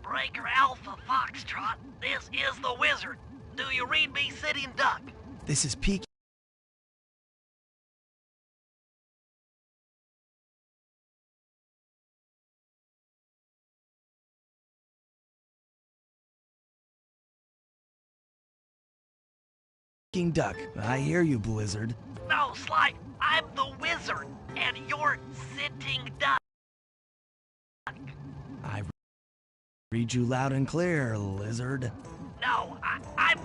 Breaker Alpha Foxtrot, this is the Wizard. Do you read me, Sitting Duck? This is Peaky. Duck. I hear you, Blizzard. No, Sly, I'm the Wizard, and you're Sitting Duck. I read you loud and clear, Lizard. No, I'm...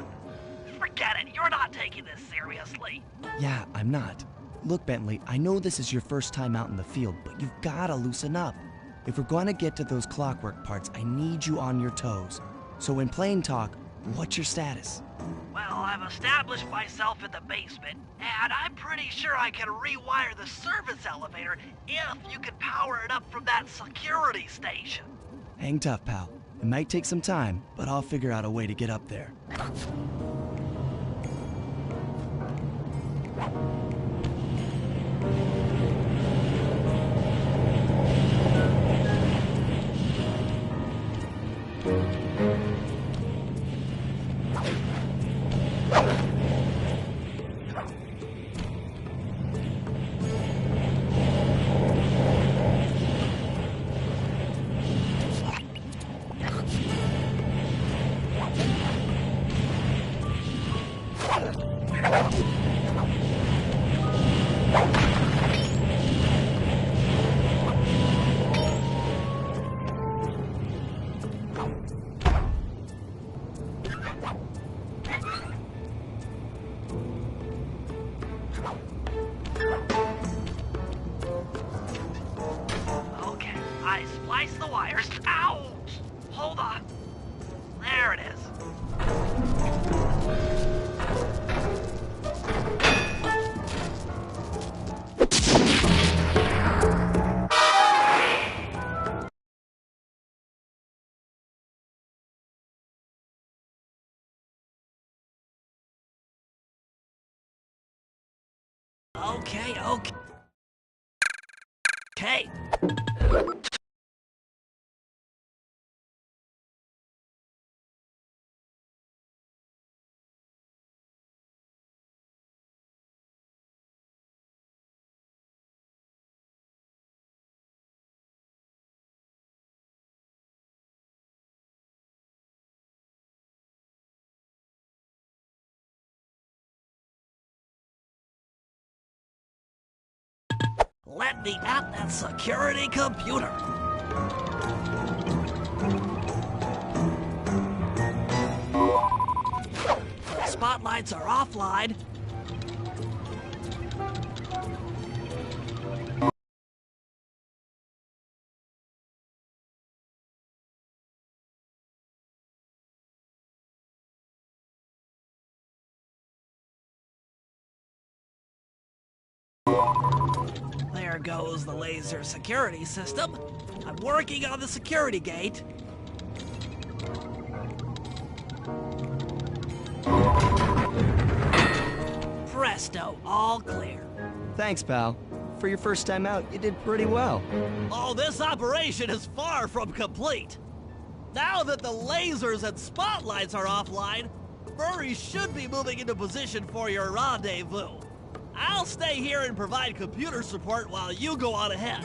Forget it, you're not taking this seriously. Yeah, I'm not. Look, Bentley, I know this is your first time out in the field, but you've gotta loosen up. If we're gonna get to those clockwork parts, I need you on your toes. So in plain talk, what's your status? Well, I've established myself in the basement, and I'm pretty sure I can rewire the service elevator if you can power it up from that security station. Hang tough, pal. It might take some time, but I'll figure out a way to get up there. Okay, I spliced the wires. Ouch! Hold on. There it is. Okay. Okay. Let me at that security computer. The spotlights are offline. There goes the laser security system. I'm working on the security gate. Presto, all clear. Thanks, pal. For your first time out, you did pretty well. Oh, this operation is far from complete. Now that the lasers and spotlights are offline, Murray should be moving into position for your rendezvous. I'll stay here and provide computer support while you go on ahead.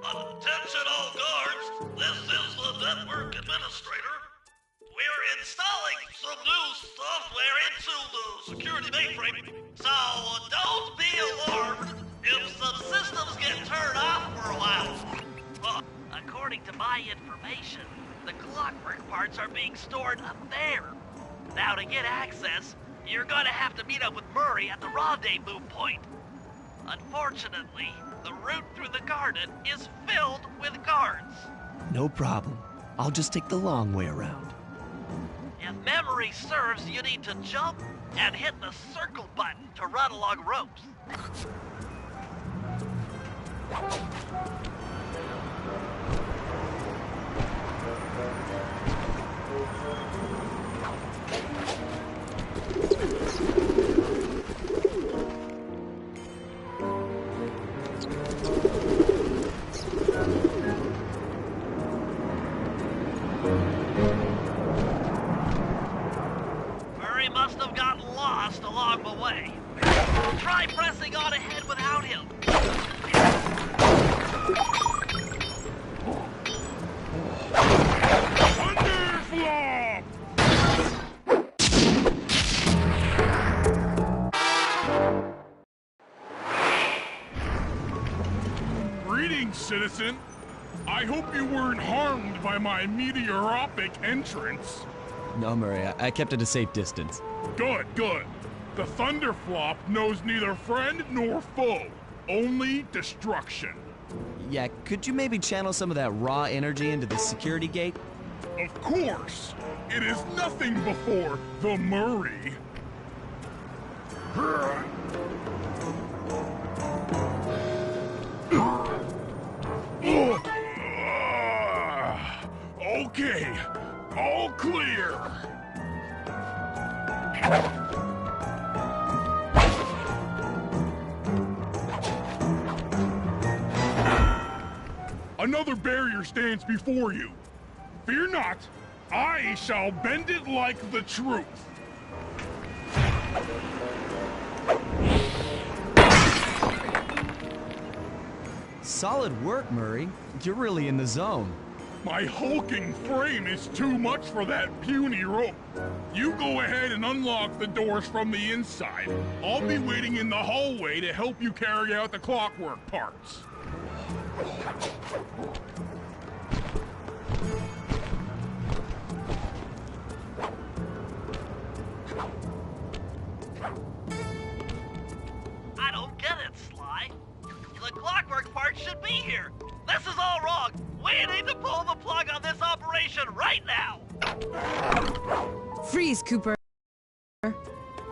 Attention all guards, this is the network administrator. We're installing some new software into the security mainframe, so don't be alarmed if some systems get turned off for a while. According to my information, the clockwork parts are being stored up there. Now to get access, you're gonna have to meet up with Murray at the rendezvous point. Unfortunately, the route through the garden is filled with guards. No problem. I'll just take the long way around. If memory serves, you need to jump and hit the circle button to run along ropes. Murray must have gotten lost along the way. Try pressing on ahead without him. Thunderflop! Greetings, citizen. I hope you weren't harmed by my meteoropic entrance. No, Murray, I kept at a safe distance. Good, good. The Thunderflop knows neither friend nor foe, only destruction. Yeah, could you maybe channel some of that raw energy into the security gate? Of course, it is nothing before the Murray. Okay, all clear. Another barrier stands before you. Fear not, I shall bend it like the truth. Solid work, Murray. You're really in the zone. My hulking frame is too much for that puny rope. You go ahead and unlock the doors from the inside. I'll be waiting in the hallway to help you carry out the clockwork parts. I don't get it, Sly. The clockwork part should be here. This is all wrong. We need to pull the plug on this operation right now. Freeze, Cooper.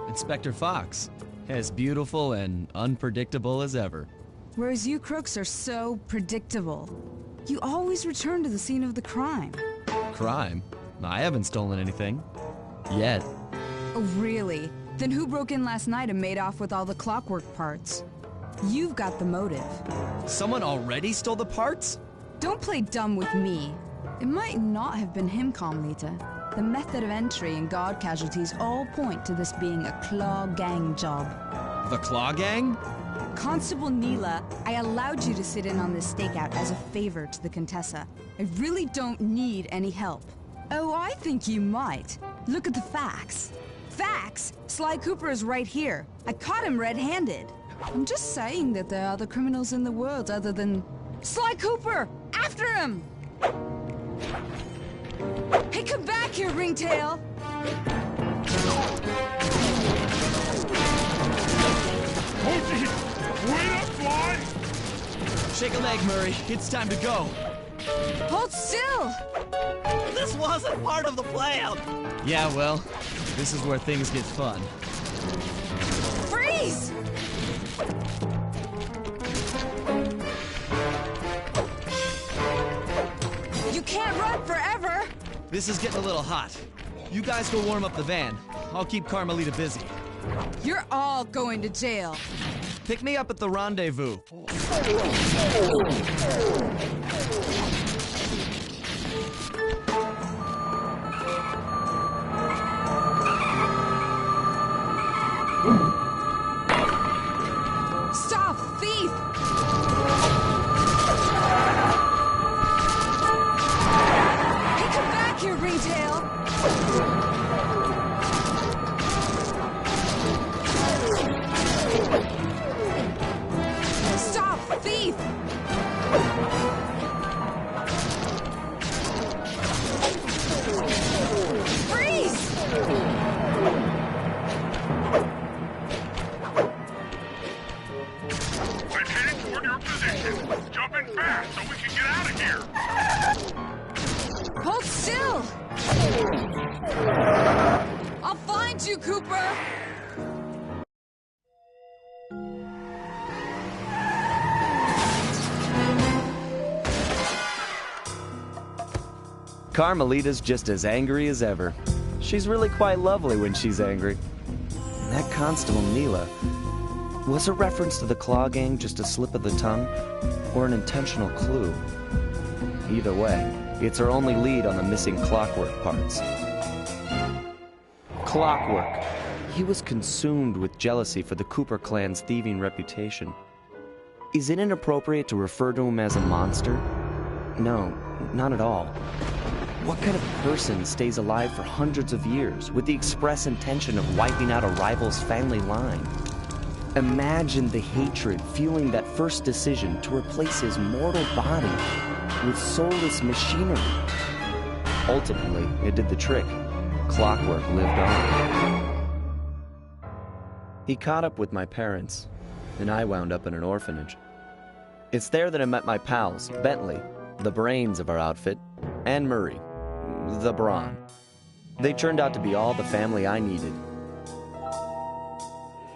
Inspector Fox, as beautiful and unpredictable as ever. Whereas you crooks are so predictable. You always return to the scene of the crime. Crime? I haven't stolen anything. Yet. Oh, really? Then who broke in last night and made off with all the clockwork parts? You've got the motive. Someone already stole the parts? Don't play dumb with me. It might not have been him, Carmelita. The method of entry and guard casualties all point to this being a Claw Gang job. The Claw Gang? Constable Neela, I allowed you to sit in on this stakeout as a favor to the Contessa. I really don't need any help. Oh, I think you might. Look at the facts. Facts? Sly Cooper is right here. I caught him red-handed. I'm just saying that there are other criminals in the world other than... Sly Cooper! After him! Hey, come back here, Ringtail! Oh, geez. Wait up, Fly! Shake a leg, Murray. It's time to go. Hold still! This wasn't part of the plan. Yeah, well, this is where things get fun. Freeze! You can't run forever! This is getting a little hot. You guys go warm up the van. I'll keep Carmelita busy. You're all going to jail. Pick me up at the rendezvous. Stop, thief! Hey, come back here, Ringtail! Stop, thief! Freeze! Jump in fast so we can get out of here! Hold still! I'll find you, Cooper! Carmelita's just as angry as ever. She's really quite lovely when she's angry. And that Constable Neela, was a reference to the Claw Gang just a slip of the tongue, or an intentional clue? Either way, it's her only lead on the missing Clockwork parts. Clockwork. He was consumed with jealousy for the Cooper clan's thieving reputation. Is it inappropriate to refer to him as a monster? No, not at all. What kind of person stays alive for hundreds of years with the express intention of wiping out a rival's family line? Imagine the hatred fueling that first decision to replace his mortal body with soulless machinery. Ultimately, it did the trick. Clockwork lived on. He caught up with my parents, and I wound up in an orphanage. It's there that I met my pals, Bentley, the brains of our outfit, and Murray, the brawn. They turned out to be all the family I needed.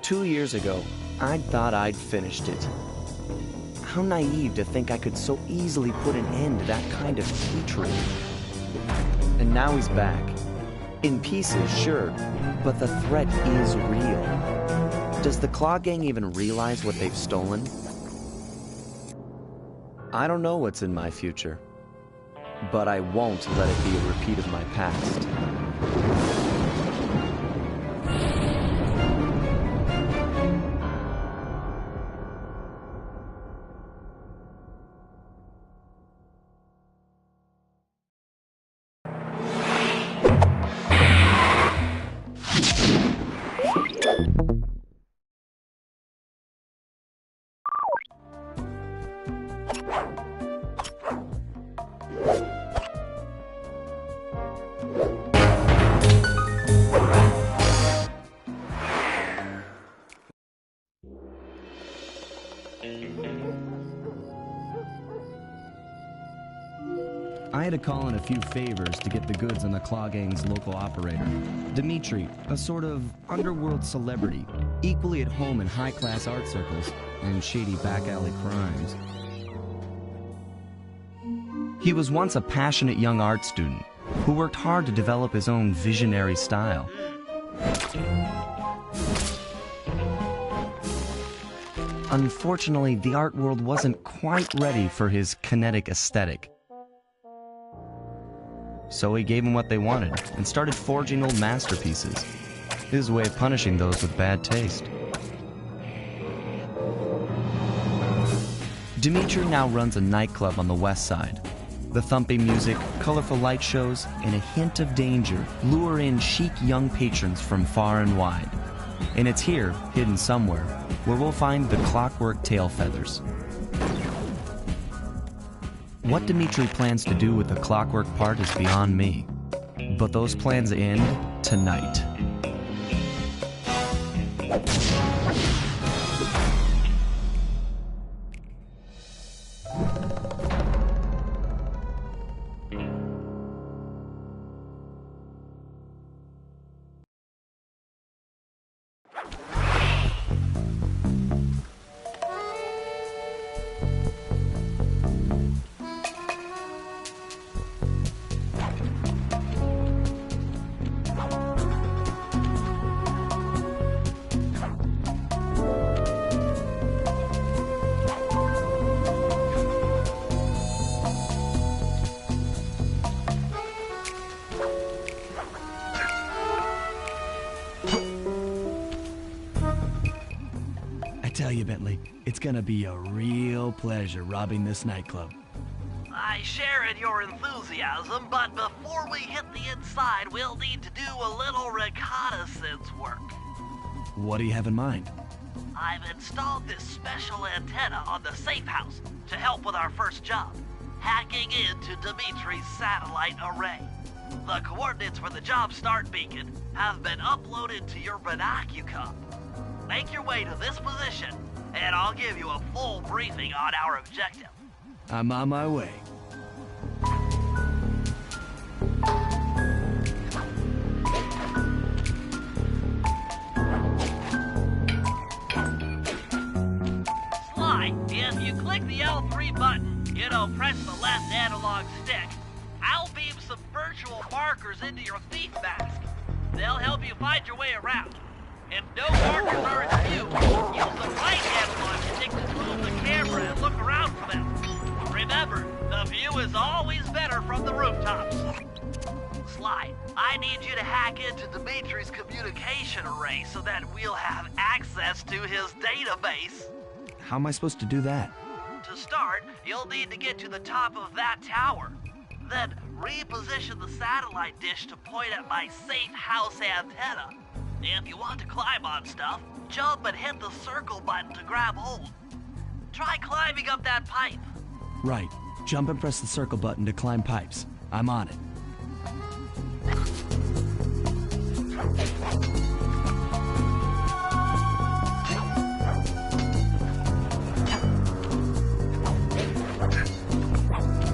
2 years ago, I thought I'd finished it. How naive to think I could so easily put an end to that kind of hatred. And now he's back. In pieces, sure, but the threat is real. Does the Claw Gang even realize what they've stolen? I don't know what's in my future, but I won't let it be a repeat of my past. I had to call in a few favors to get the goods on the Claw Gang's local operator, Dimitri, a sort of underworld celebrity, equally at home in high-class art circles and shady back-alley crimes. He was once a passionate young art student who worked hard to develop his own visionary style. Unfortunately, the art world wasn't quite ready for his kinetic aesthetic. So he gave them what they wanted and started forging old masterpieces. His way of punishing those with bad taste. Dimitri now runs a nightclub on the west side. The thumping music, colorful light shows, and a hint of danger lure in chic young patrons from far and wide. And it's here, hidden somewhere, where we'll find the Clockwork tail feathers. What Dimitri plans to do with the Clockwork part is beyond me. But those plans end tonight. Tell you, Bentley, it's gonna be a real pleasure robbing this nightclub. I share in your enthusiasm, but before we hit the inside, we'll need to do a little reconnaissance work. What do you have in mind? I've installed this special antenna on the safe house to help with our first job, hacking into Dimitri's satellite array. The coordinates for the job start beacon have been uploaded to your binocucom. Make your way to this position and I'll give you a full briefing on our objective. I'm on my way. Sly, if you click the L3 button, press the left analog stick, I'll beam some virtual markers into your thief mask. They'll help you find your way around. If no markers are in view, use the right analog stick to move the camera and look around for them. Remember, the view is always better from the rooftops. Sly, I need you to hack into Dimitri's communication array so that we'll have access to his database. How am I supposed to do that? To start, you'll need to get to the top of that tower. Then reposition the satellite dish to point at my safe house antenna. If you want to climb on stuff, jump and hit the circle button to grab hold. Try climbing up that pipe. Right. Jump and press the circle button to climb pipes. I'm on it.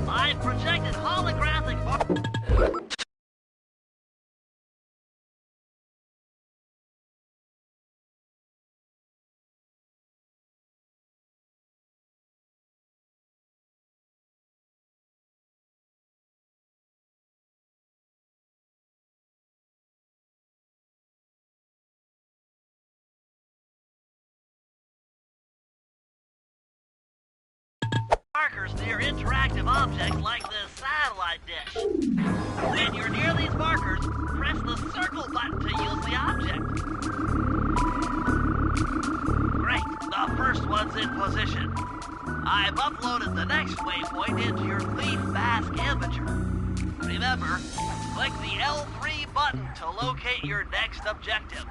I've projected holographic markers near interactive objects like the satellite dish. When you're near these markers, press the circle button to use the object. Great, the first one's in position. I've uploaded the next waypoint into your thief mask imager. Remember, click the L3 button to locate your next objective.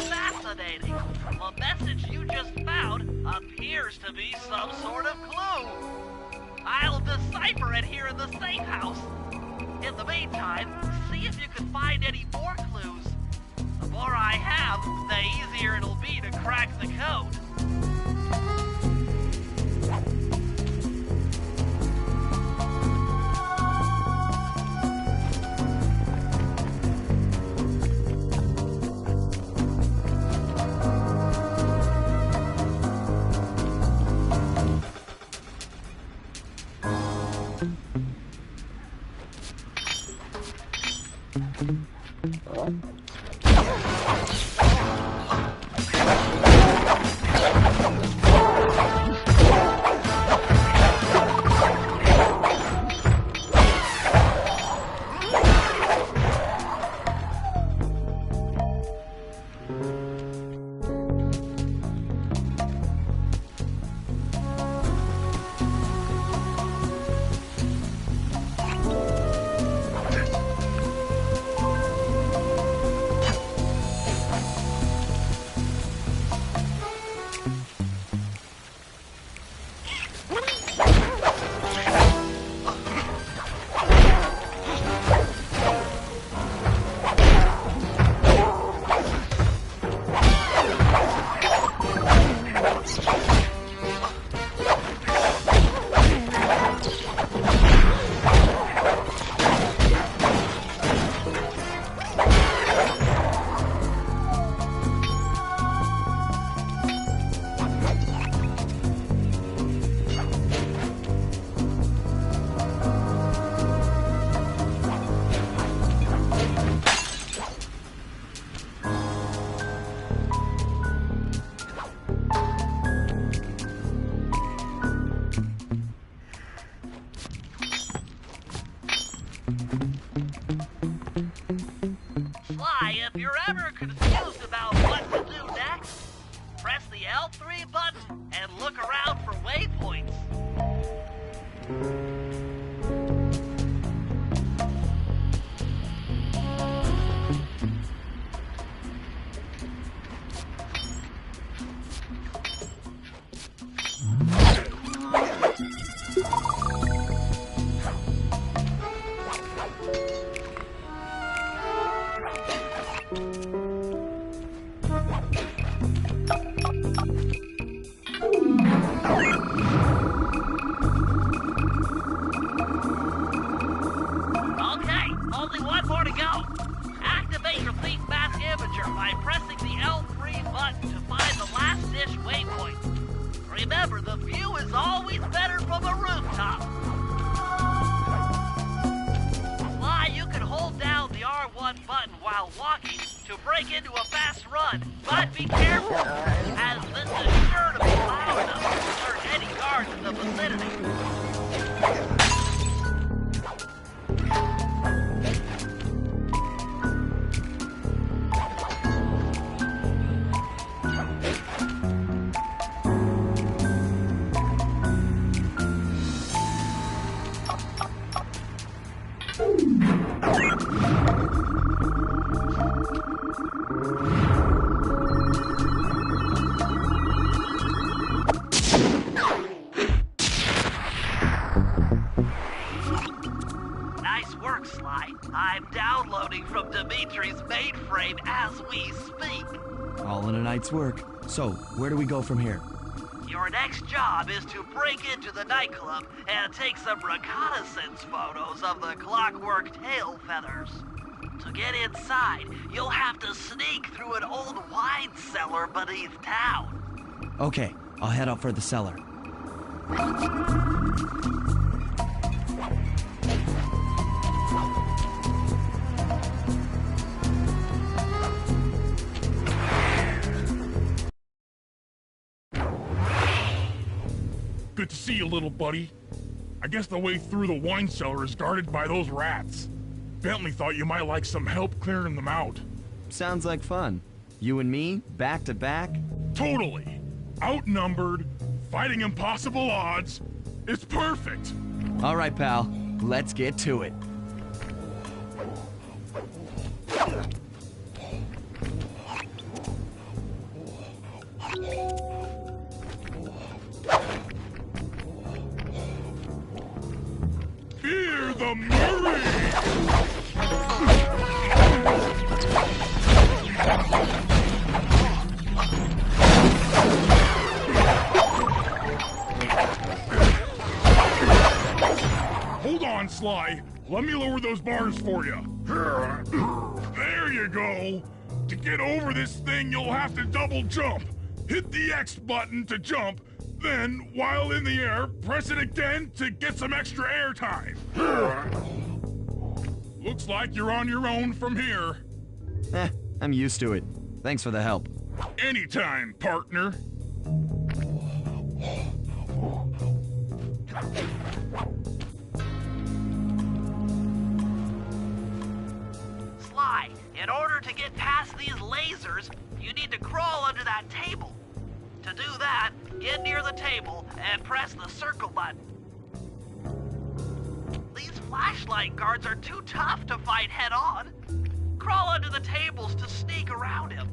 Fascinating. The message you just found appears to be some sort of clue. I'll decipher it here in the safe house. In the meantime, see if you can find any more clues. The more I have, the easier it'll be to crack the code. go! Activate your thief mask imager by pressing the L3 button to find the last dish waypoint. Remember, the view is always better from a rooftop. Sly, you can hold down the R1 button while walking to break into a fast run, but be careful, as this is sure to be loud enough to alert any guards in the vicinity. Nice work, Sly. I'm downloading from Dimitri's mainframe as we speak. All in a night's work. So, where do we go from here? Your next job is to break into the nightclub and take some reconnaissance photos of the Clockwork Tail Feathers. To get inside, you'll have to sneak through an old wine cellar beneath town. Okay, I'll head out for the cellar. Good to see you, little buddy. I guess the way through the wine cellar is guarded by those rats. Bentley thought you might like some help clearing them out. Sounds like fun. You and me, back to back? Totally. Outnumbered, fighting impossible odds. It's perfect. All right, pal. Let's get to it. Fear the Murray! Hold on, Sly. Let me lower those bars for you. There you go. To get over this thing, you'll have to double jump. Hit the X button to jump, then, while in the air, press it again to get some extra air time. Looks like you're on your own from here. I'm used to it. Thanks for the help. Anytime, partner. Sly, in order to get past these lasers, you need to crawl under that table. To do that, get near the table and press the circle button. These flashlight guards are too tough to fight head-on. Crawl under the tables to sneak around him.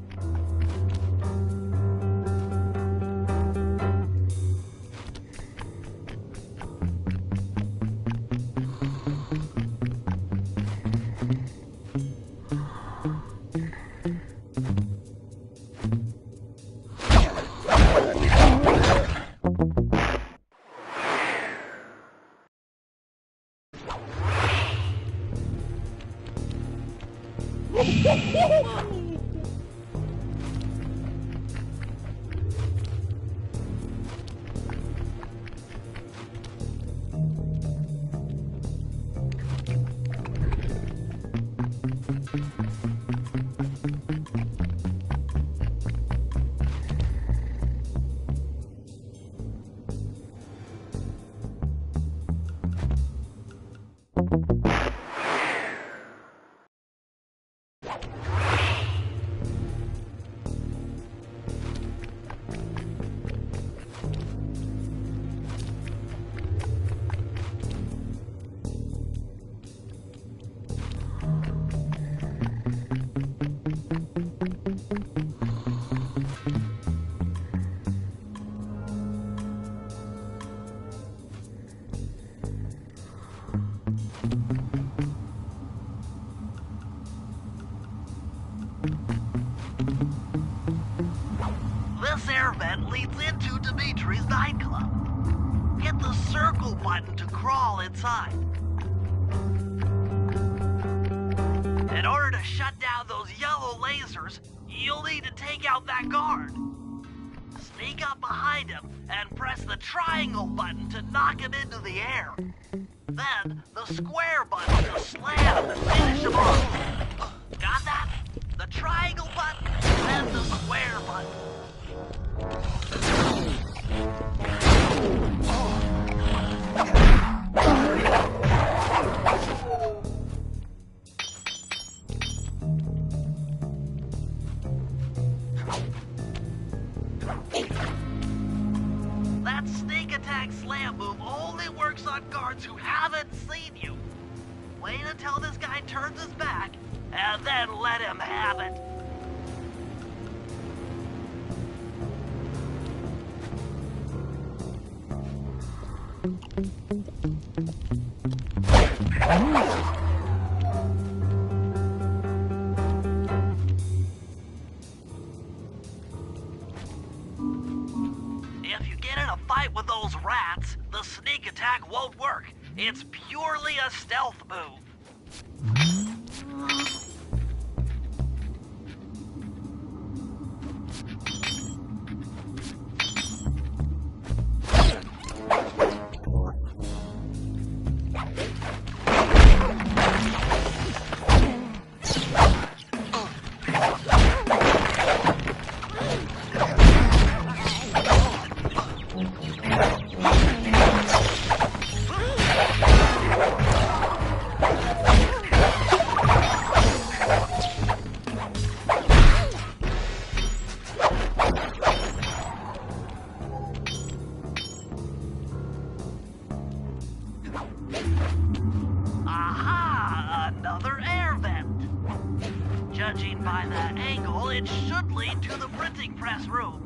This air vent leads into Dimitri's nightclub. Hit the circle button to crawl inside. order to shut down those yellow lasers, you'll need to take out that guard. Sneak up behind him and press the triangle button to knock him into the air. Then, the square button to slam and finish him off. Got that? The triangle button, then the square button. That sneak attack slam move only works on guards who haven't seen you. Wait until this guy turns his back, and then let him have it. If you get in a fight with those rats, the sneak attack won't work. It's purely a stealth move. Aha! Another air vent. Judging by that angle, it should lead to the printing press room.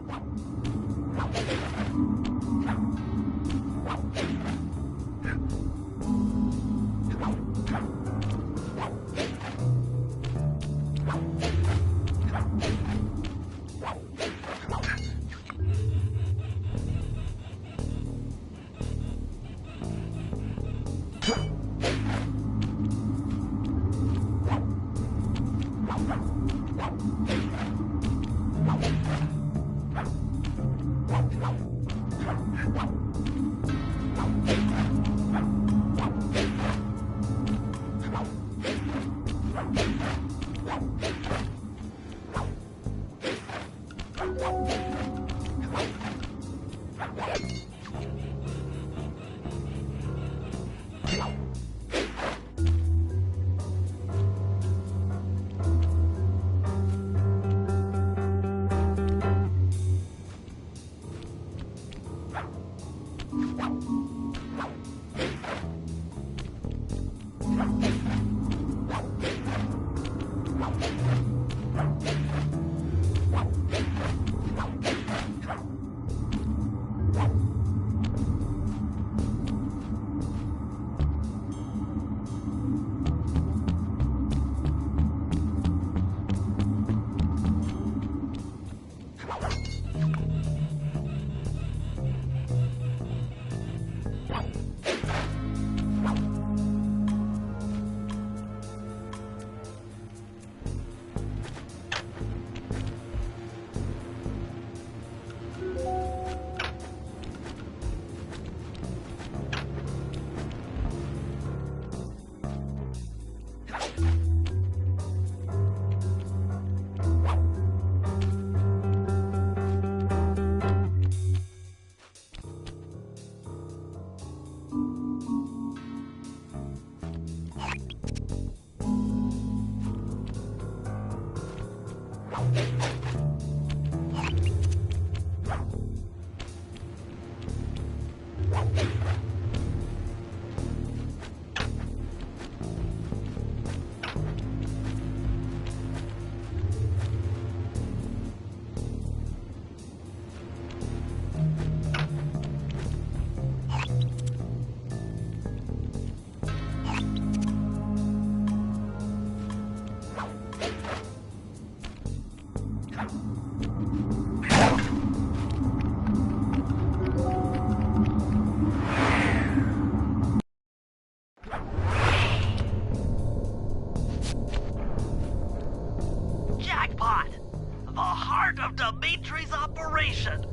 Dimitri's operation.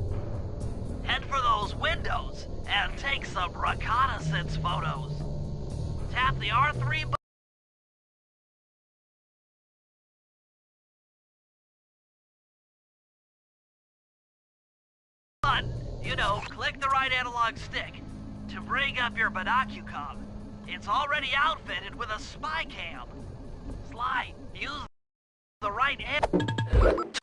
Head for those windows and take some reconnaissance photos. Tap the R3 button. You know, click the right analog stick to bring up your binocucom. It's already outfitted with a spy cam. Sly, use the right analog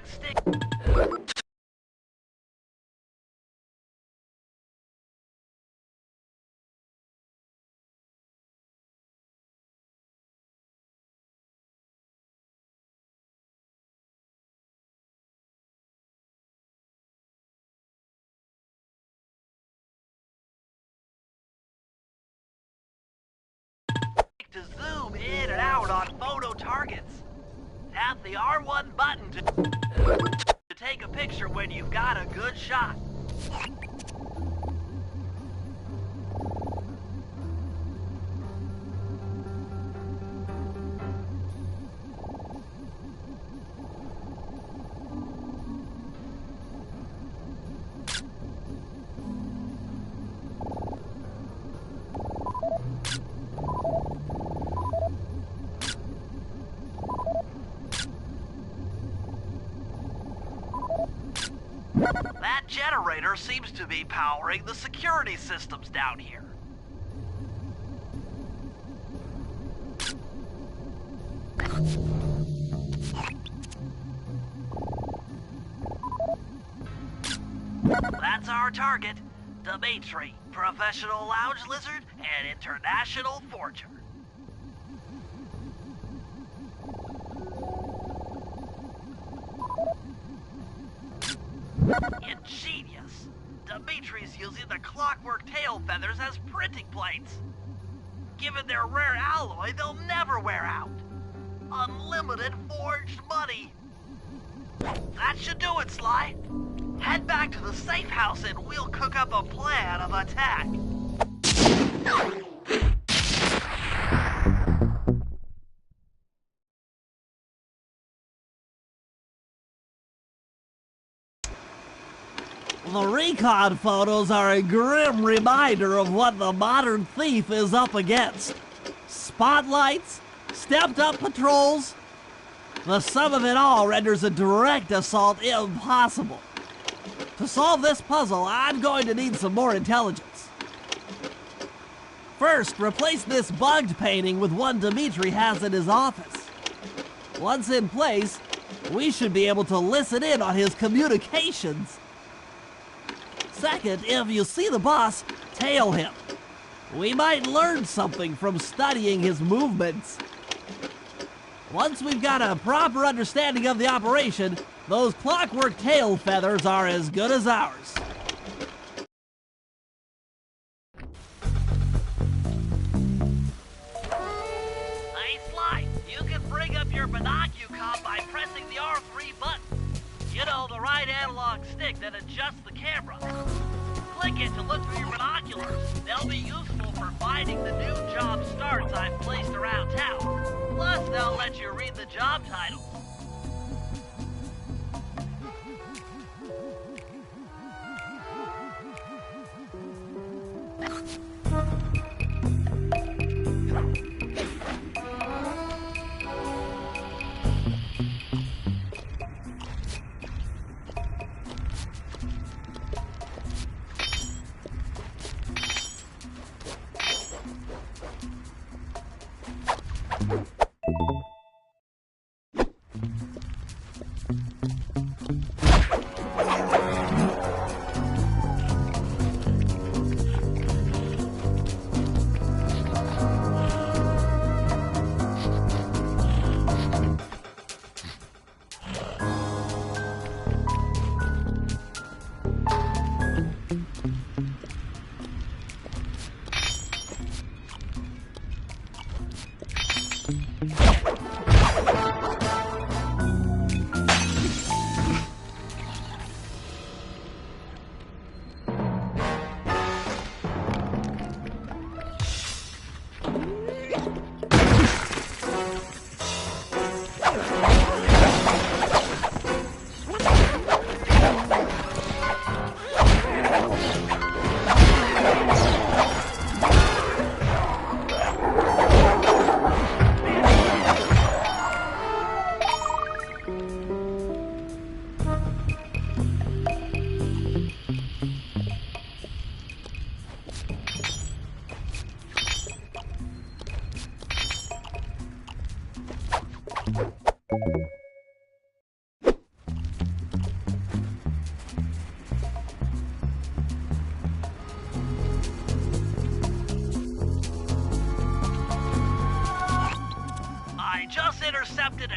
stick. To zoom in and out on photo targets. Tap the R1 button to take a picture when you've got a good shot. That generator seems to be powering the security systems down here. That's our target, Dimitri, professional lounge lizard and international forger. Ingenious. Dimitri's using the clockwork tail feathers as printing plates. Given their rare alloy, they'll never wear out. Unlimited forged money. That should do it, Sly. Head back to the safe house and we'll cook up a plan of attack. The recon photos are a grim reminder of what the modern thief is up against. Spotlights, stepped-up patrols. The sum of it all renders a direct assault impossible. To solve this puzzle, I'm going to need some more intelligence. First, replace this bugged painting with one Dimitri has in his office. Once in place, we should be able to listen in on his communications. Second, if you see the boss, tail him. We might learn something from studying his movements. Once we've got a proper understanding of the operation, those clockwork tail feathers are as good as ours. Hey, Sly, you can bring up your binocucom by pressing the R3 button. You know, the right analog stick that adjusts the camera. Click it to look through your binoculars. They'll be useful for finding the new job starts I've placed around town. Plus, they'll let you read the job titles.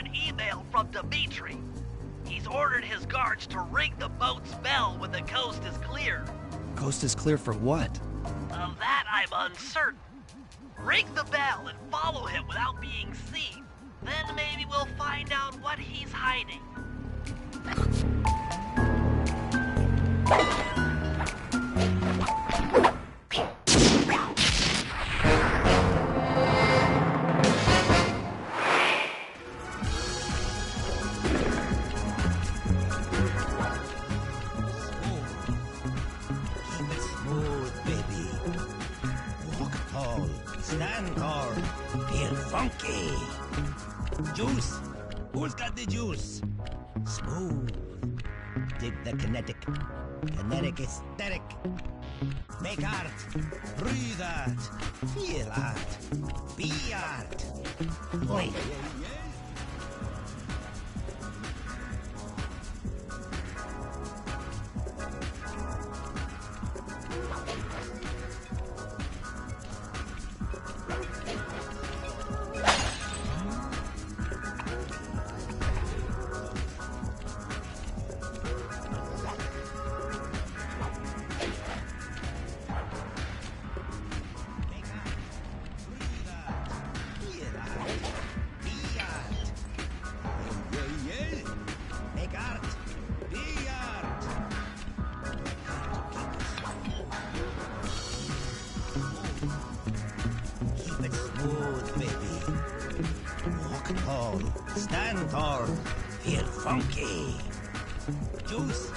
an email from Dimitri. He's ordered his guards to ring the boat's bell when the coast is clear. Coast is clear for what? Of that, I'm uncertain. Ring the bell and follow him without being seen. Then maybe we'll find out what he's hiding. Stand tall, feel funky. Juice, who's got the juice? Smooth, dig the kinetic aesthetic. Make art, breathe art, feel art, be art. Oi. Stand tall, feel funky. Juice,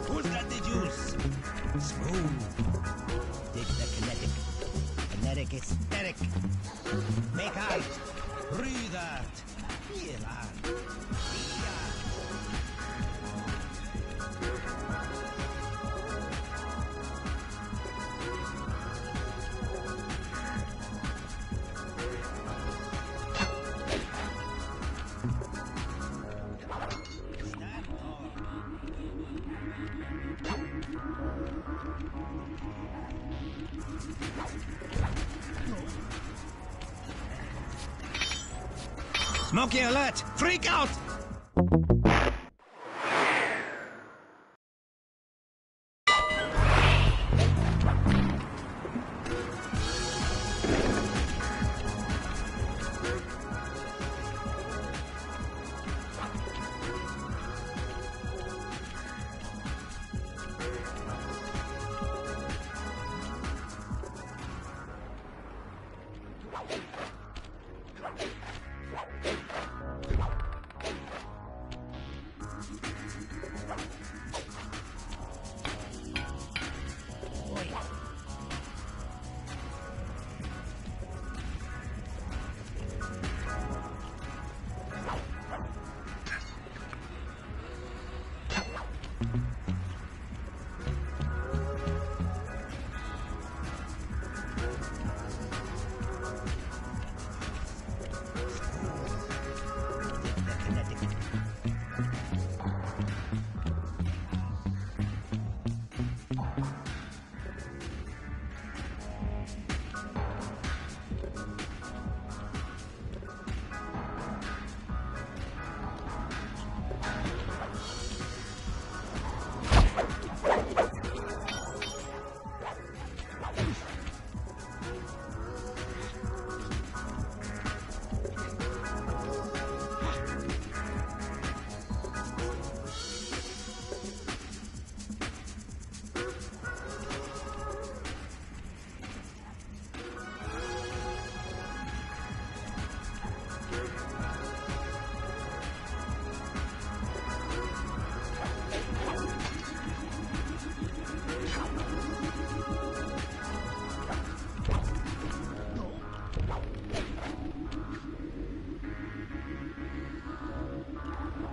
who's got the juice? Smooth, dig the kinetic aesthetic. Make art, breathe art, feel art, be art. Smokey alert! Freak out!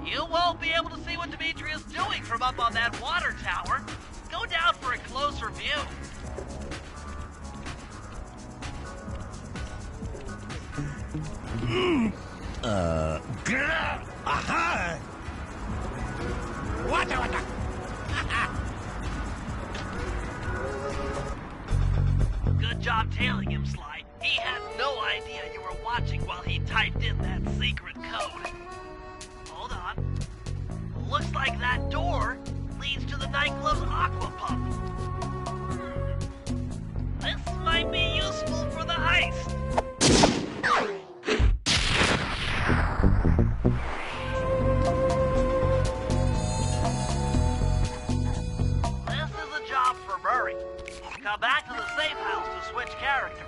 You won't be able to see what Dimitri is doing from up on that water tower. Go down for a closer view. Aha! What? Good job tailing him, Sly. He had no idea you were watching while he typed in that secret code. that door leads to the nightclub's aqua pump. This might be useful for the heist. This is a job for Murray. Come back to the safe house to switch characters.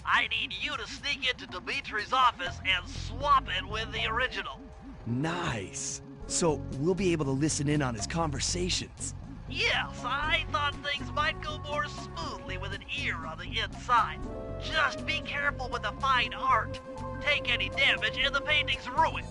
I need you to sneak into Dimitri's office and swap it with the original. Nice. So we'll be able to listen in on his conversations. Yes, I thought things might go more smoothly with an ear on the inside. Just be careful with the fine art. Take any damage and the painting's ruined.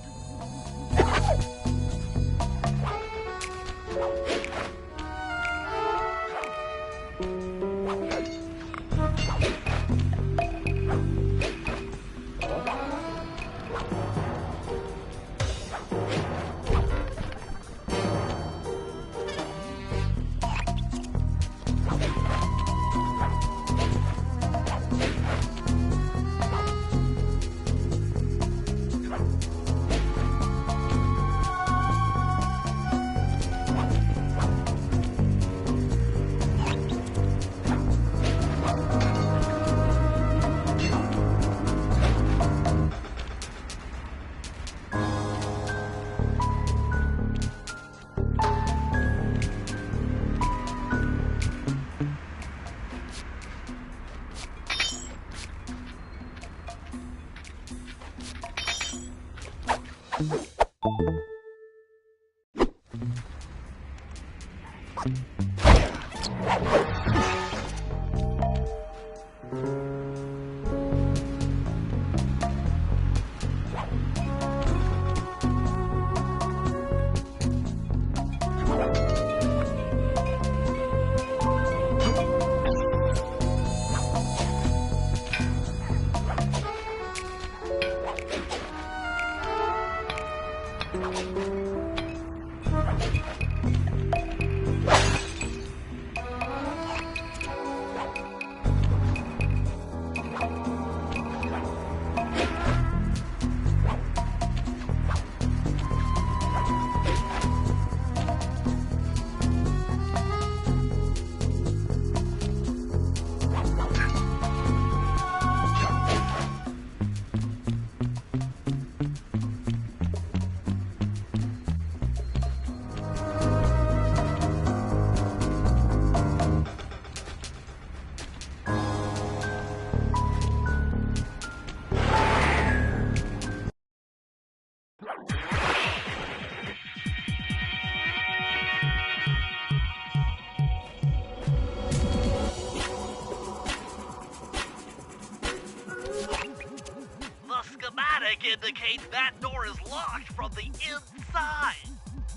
Indicates that door is locked from the inside.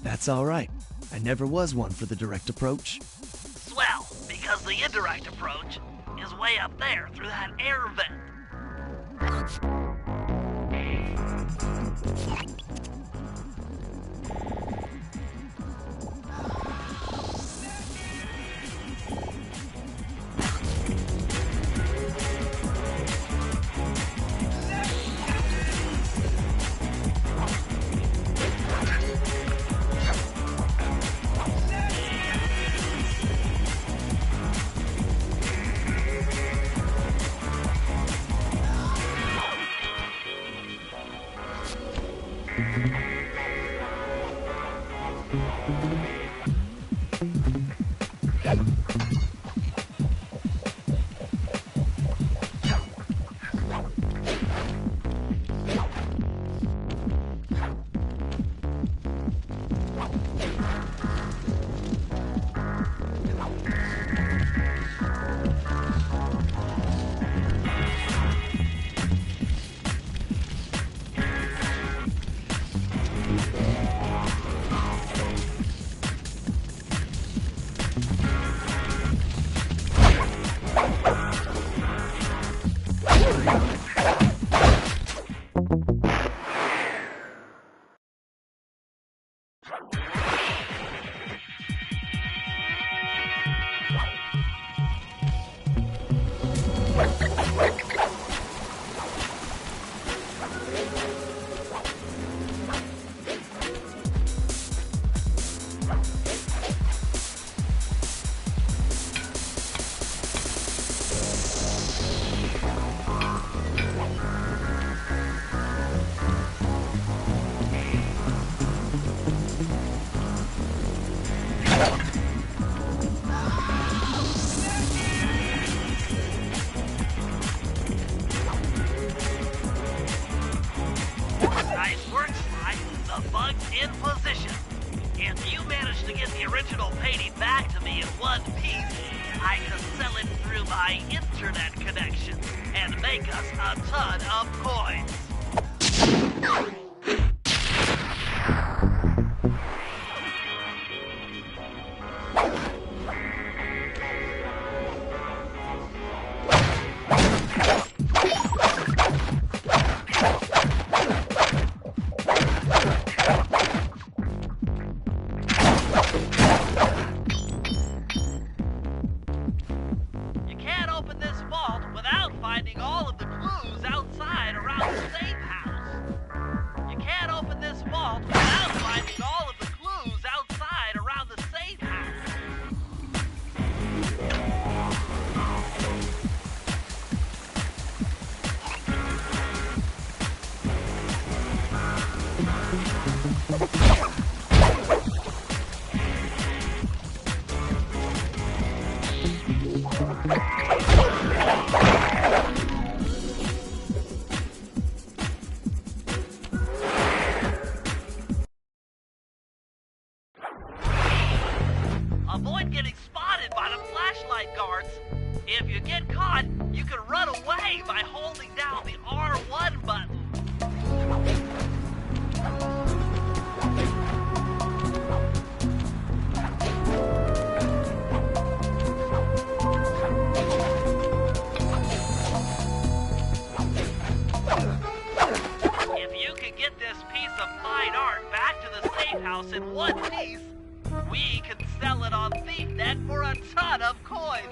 That's all right. I never was one for the direct approach. Swell, because the indirect approach is way up there through that air vent. in position. If you manage to get the original painting back to me in one piece, I can sell it through my internet connection and make us a ton of coins. Avoid getting spotted by the flashlight guards. If you get caught, you can run away by holding down the R1 button. If you can get this piece of fine art back to the safe house in one piece, we can sell it on ThiefNet for a ton of coins.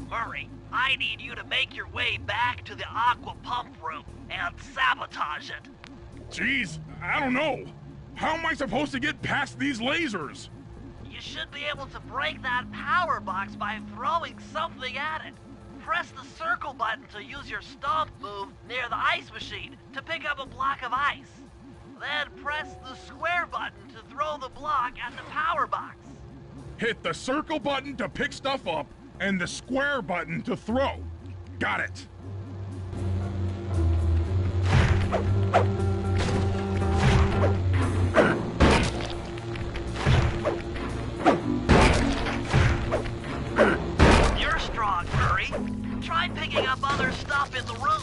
Murray, I need you to make your way back to the aqua pump room and sabotage it. Jeez, I don't know. How am I supposed to get past these lasers? You should be able to break that power box by throwing something at it. Press the circle button to use your stomp move near the ice machine to pick up a block of ice. Then press the square button to throw the block at the power box. Hit the circle button to pick stuff up and the square button to throw. Got it. You're strong, Murray. Try picking up other stuff in the room.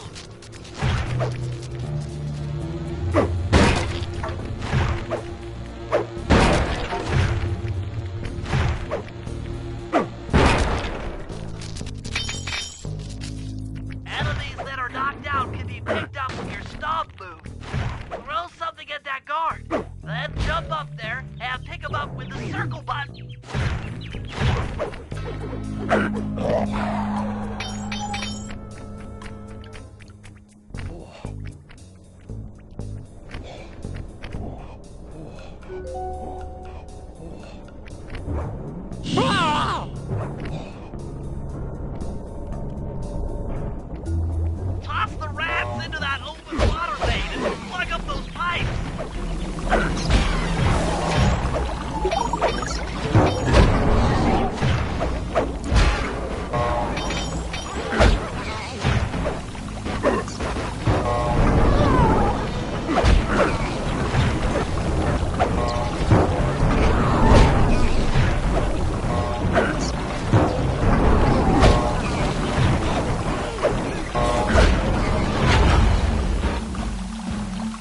Enemies that are knocked out can be picked up with your stomp move. Throw something at that guard, then jump up there and pick him up with the circle button. Toss the rats into that open water main and plug up those pipes.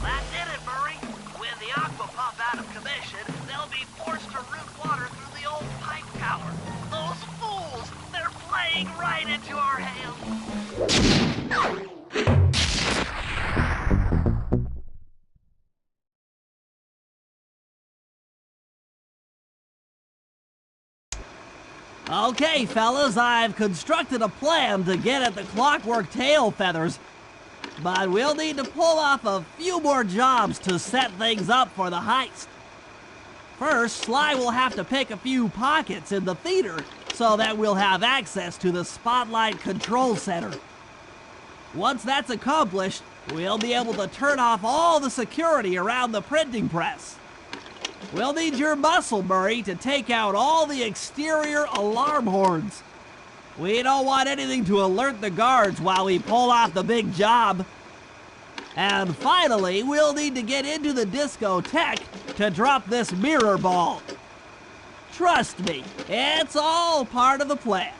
That did it, Murray. With the aqua pump out of commission, they'll be forced to route water through the old pipe tower. Those fools, they're playing right into our hands. Okay, fellas, I've constructed a plan to get at the clockwork tail feathers. But we'll need to pull off a few more jobs to set things up for the heist. First, Sly will have to pick a few pockets in the theater so that we'll have access to the Spotlight Control Center. Once that's accomplished, we'll be able to turn off all the security around the printing press. We'll need your muscle, Murray, to take out all the exterior alarm horns. We don't want anything to alert the guards while we pull off the big job. And finally, we'll need to get into the discotheque to drop this mirror ball. Trust me, it's all part of the plan.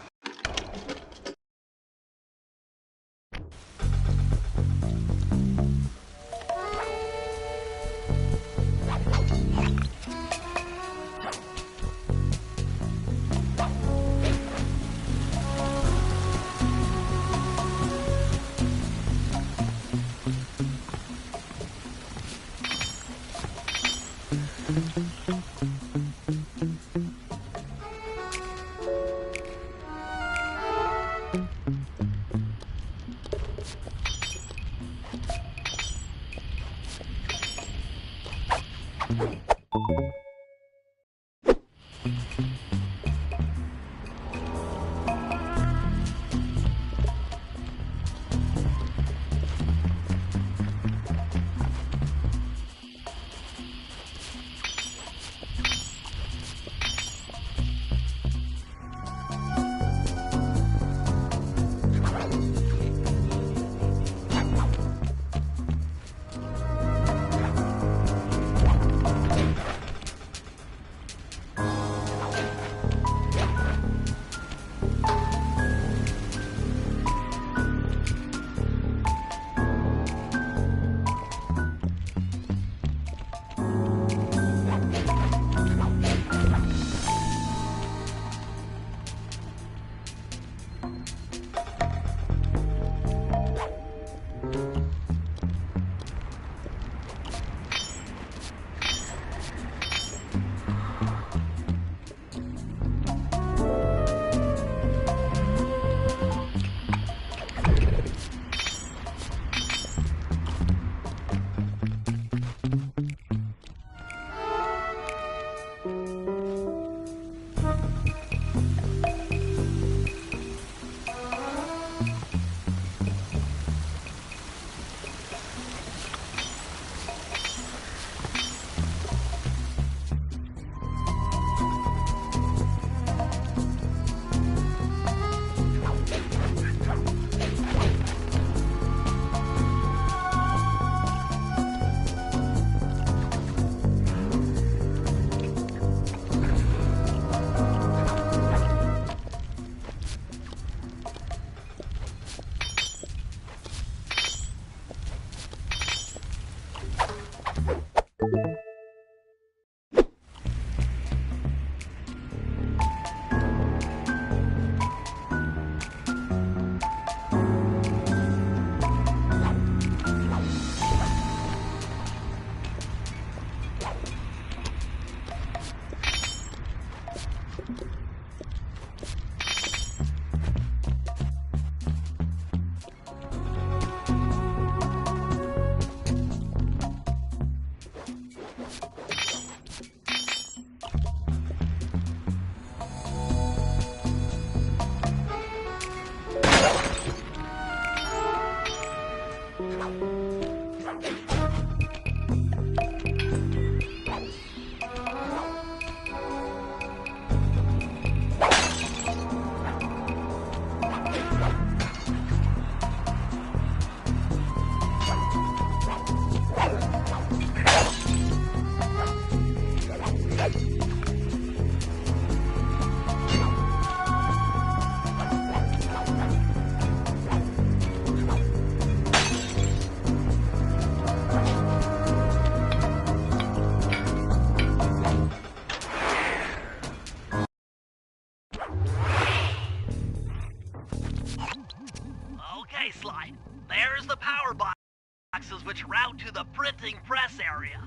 Okay, Sly. There's the power boxes which route to the printing press area.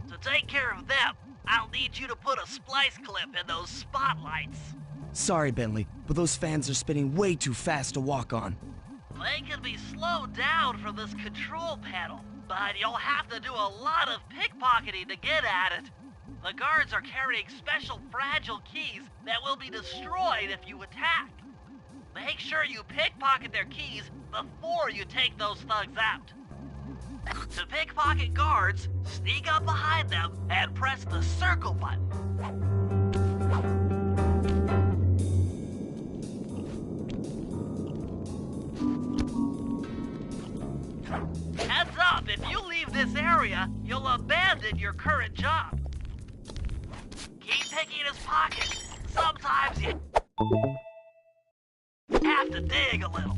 To take care of them, I'll need you to put a splice clip in those spotlights. Sorry, Bentley, but those fans are spinning way too fast to walk on. They can be slowed down from this control panel, but you'll have to do a lot of pickpocketing to get at it. The guards are carrying special fragile keys that will be destroyed if you attack. Make sure you pickpocket their keys before you take those thugs out. To pickpocket guards, sneak up behind them and press the circle button. Heads up, if you leave this area, you'll abandon your current job. Keep picking his pockets. Sometimes you have to dig a little.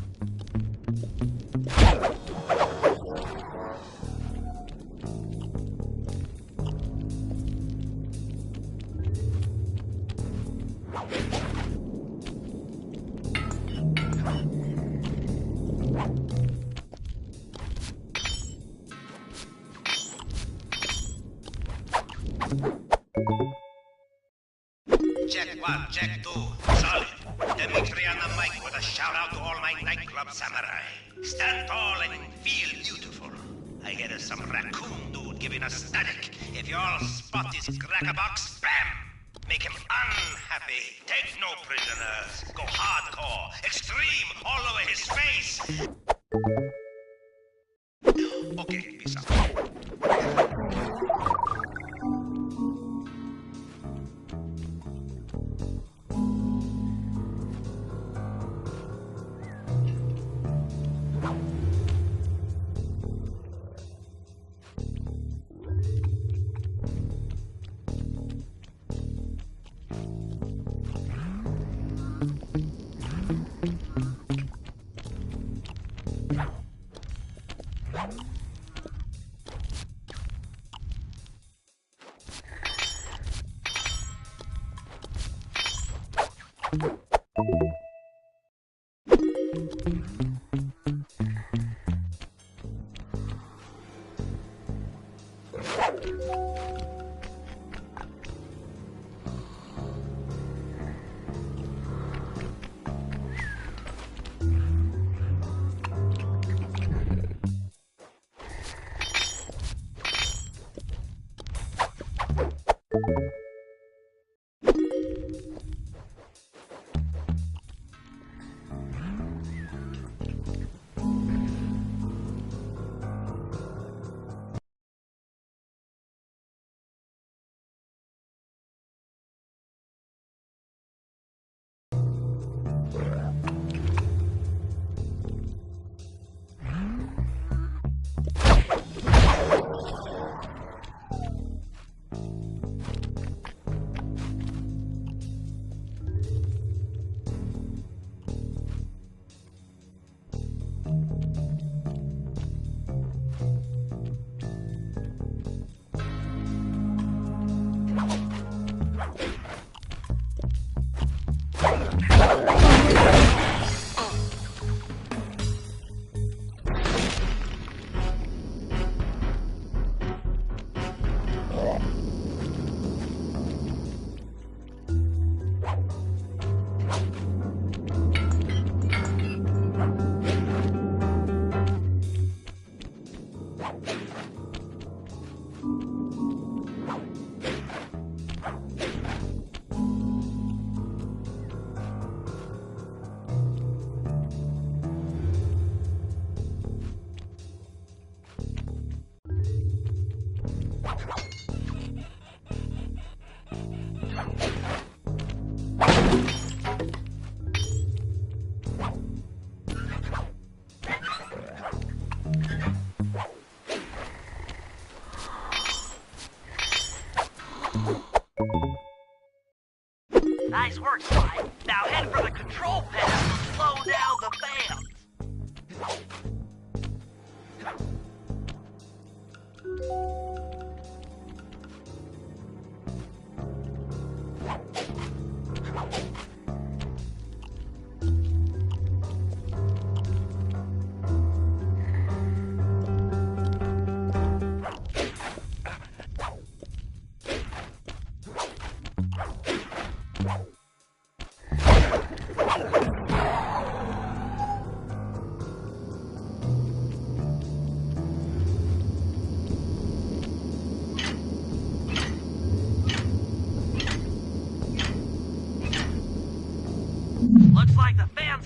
Check 1, check 2. Solid. Dimitri on the mic with a shout out to all my nightclub samurai. Stand tall and feel beautiful. I hear some raccoon dude giving us static. If you all spot his crackerbox, bam! Make him unhappy. Take no prisoners. Go hardcore. Extreme all over his face. Okay, peace out.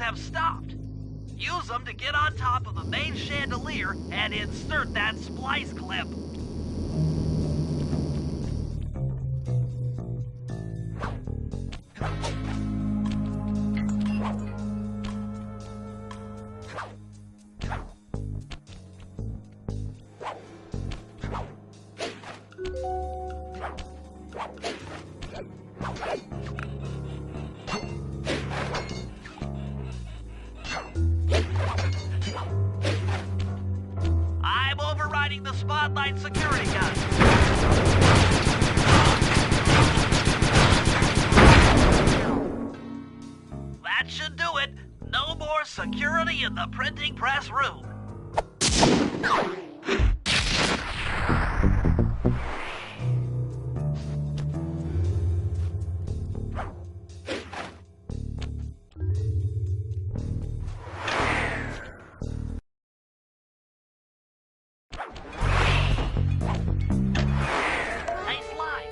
have stopped. Use them to get on top of the main chandelier and insert that splice clip. I'm overriding the Spotlight security gun. That should do it. No more security in the printing press room. Hey, Sly.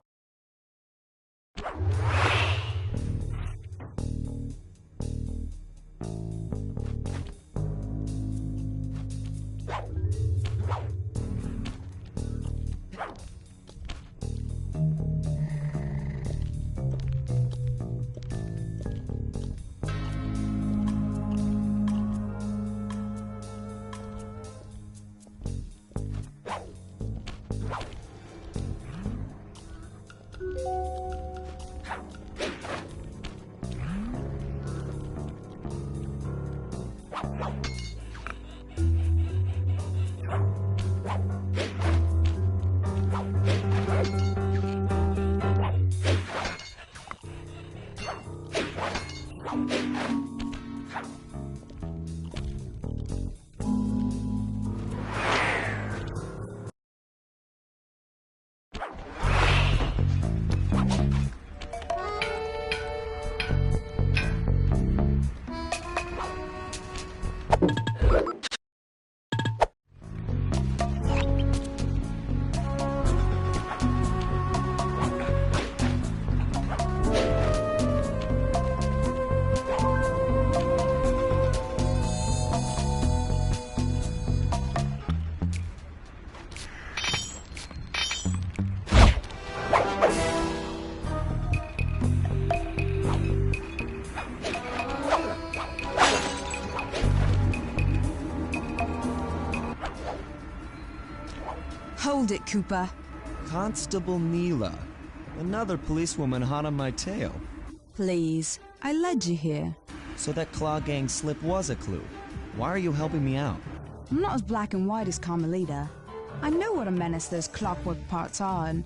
Hold it, Cooper. Constable Neela. Another policewoman hot on my tail. Please, I led you here. So that Claw Gang slip was a clue. Why are you helping me out? I'm not as black and white as Carmelita. I know what a menace those clockwork parts are, and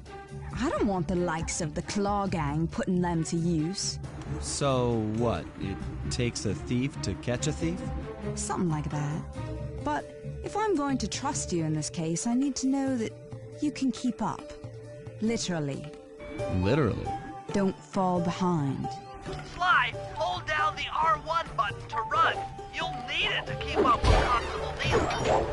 I don't want the likes of the Claw Gang putting them to use. So what? It takes a thief to catch a thief? Something like that. But if I'm going to trust you in this case, I need to know that you can keep up. Literally. Literally? Don't fall behind. Sly, hold down the R1 button to run. You'll need it to keep up with Constable Neela.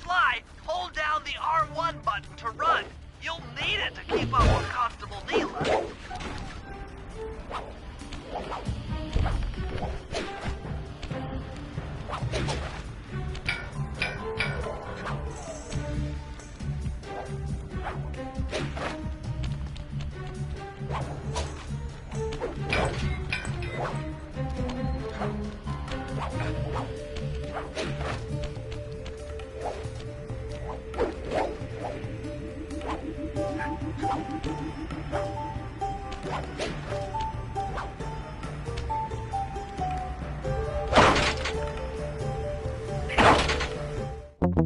Sly, hold down the R1 button to run. You'll need it to keep up with Constable Neela. Sly,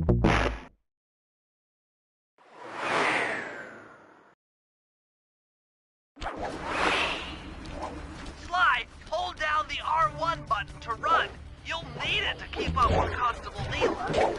hold down the R1 button to run. You'll need it to keep up with Constable Neela.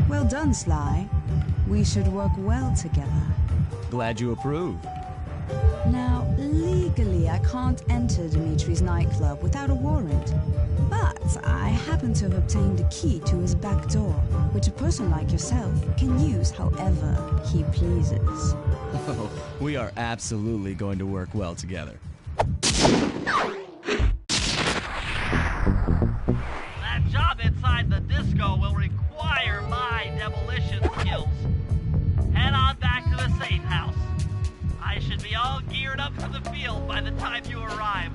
Well done, Sly. We should work well together. Glad you approve. Now, legally, I can't enter Dimitri's nightclub without a warrant. But I happen to have obtained a key to his back door, which a person like yourself can use however he pleases. Oh, we are absolutely going to work well together. That job inside the disco will require my demolition skills. Head on back to the safe house. I should be all geared up for the field by the time you arrive.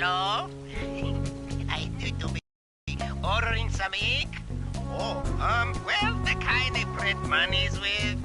Hello? I need to be ordering some ink. Oh, well, the kind they print monies with.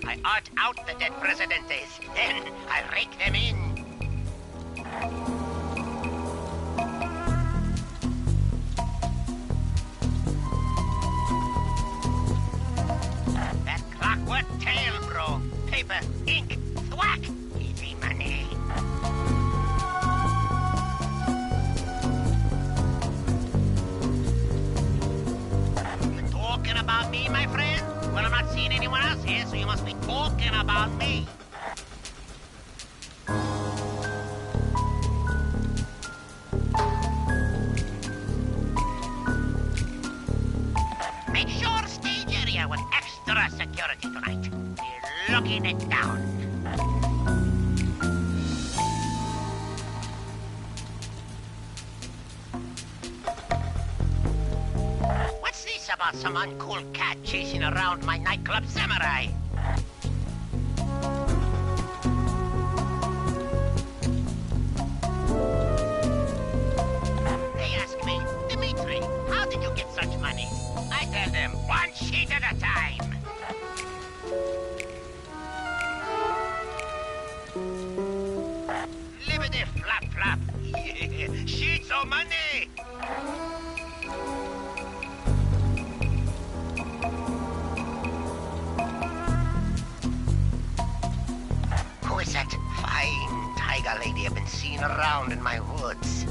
I art out the dead presidentes, then I rake them in. That clockwork tail, bro. Paper, ink, thwack. Easy money. You talking about me, my friend? Well, I'm not seeing anyone else here, so you must be talking about me. Make sure stage area with extra security tonight. We're locking it down. What's this about some uncool cat chasing around my nightclub samurai? They ask me, Dimitri, how did you get such money? I tell them, one sheet at a time. Liberty flap flap. Yeah, sheets of money. Who is that fine tiger lady I've been seeing around in my woods?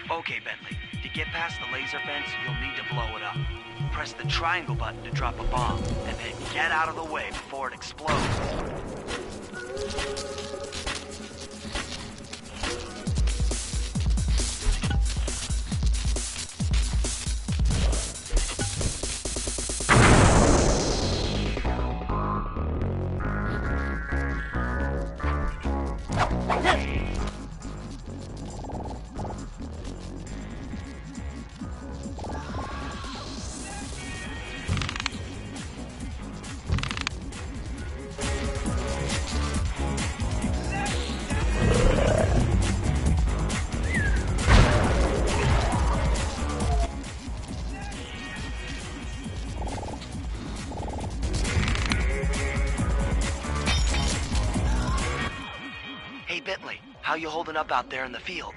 Okay, Bentley. To get past the laser fence, you'll need to blow it up. Press the triangle button to drop a bomb, and then get out of the way before it explodes. you holding up out there in the field?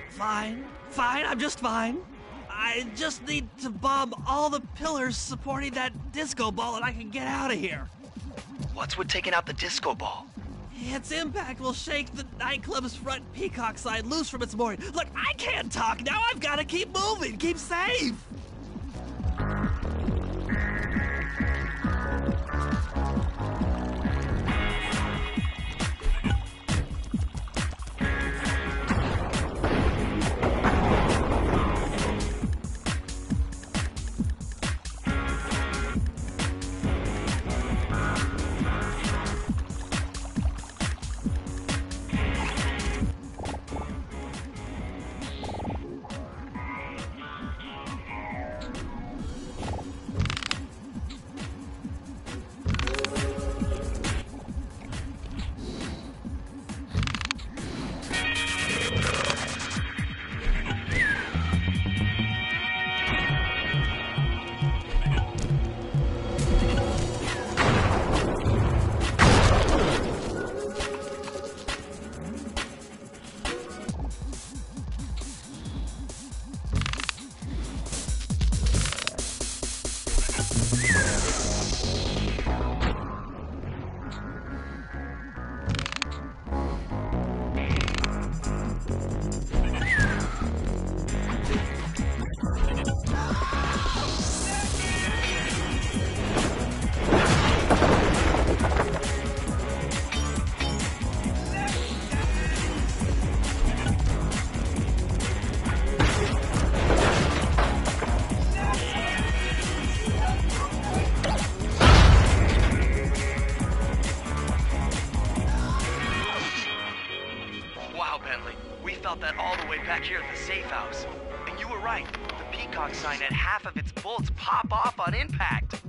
Fine, I'm just fine. I just need to bomb all the pillars supporting that disco ball and I can get out of here. What's with taking out the disco ball? Its impact will shake the nightclub's front peacock sign loose from its mooring. Look, I can't talk now. I've got to keep moving, keep safe. That all the way back here at the safe house. And you were right. The peacock sign had half of its bolts pop off on impact.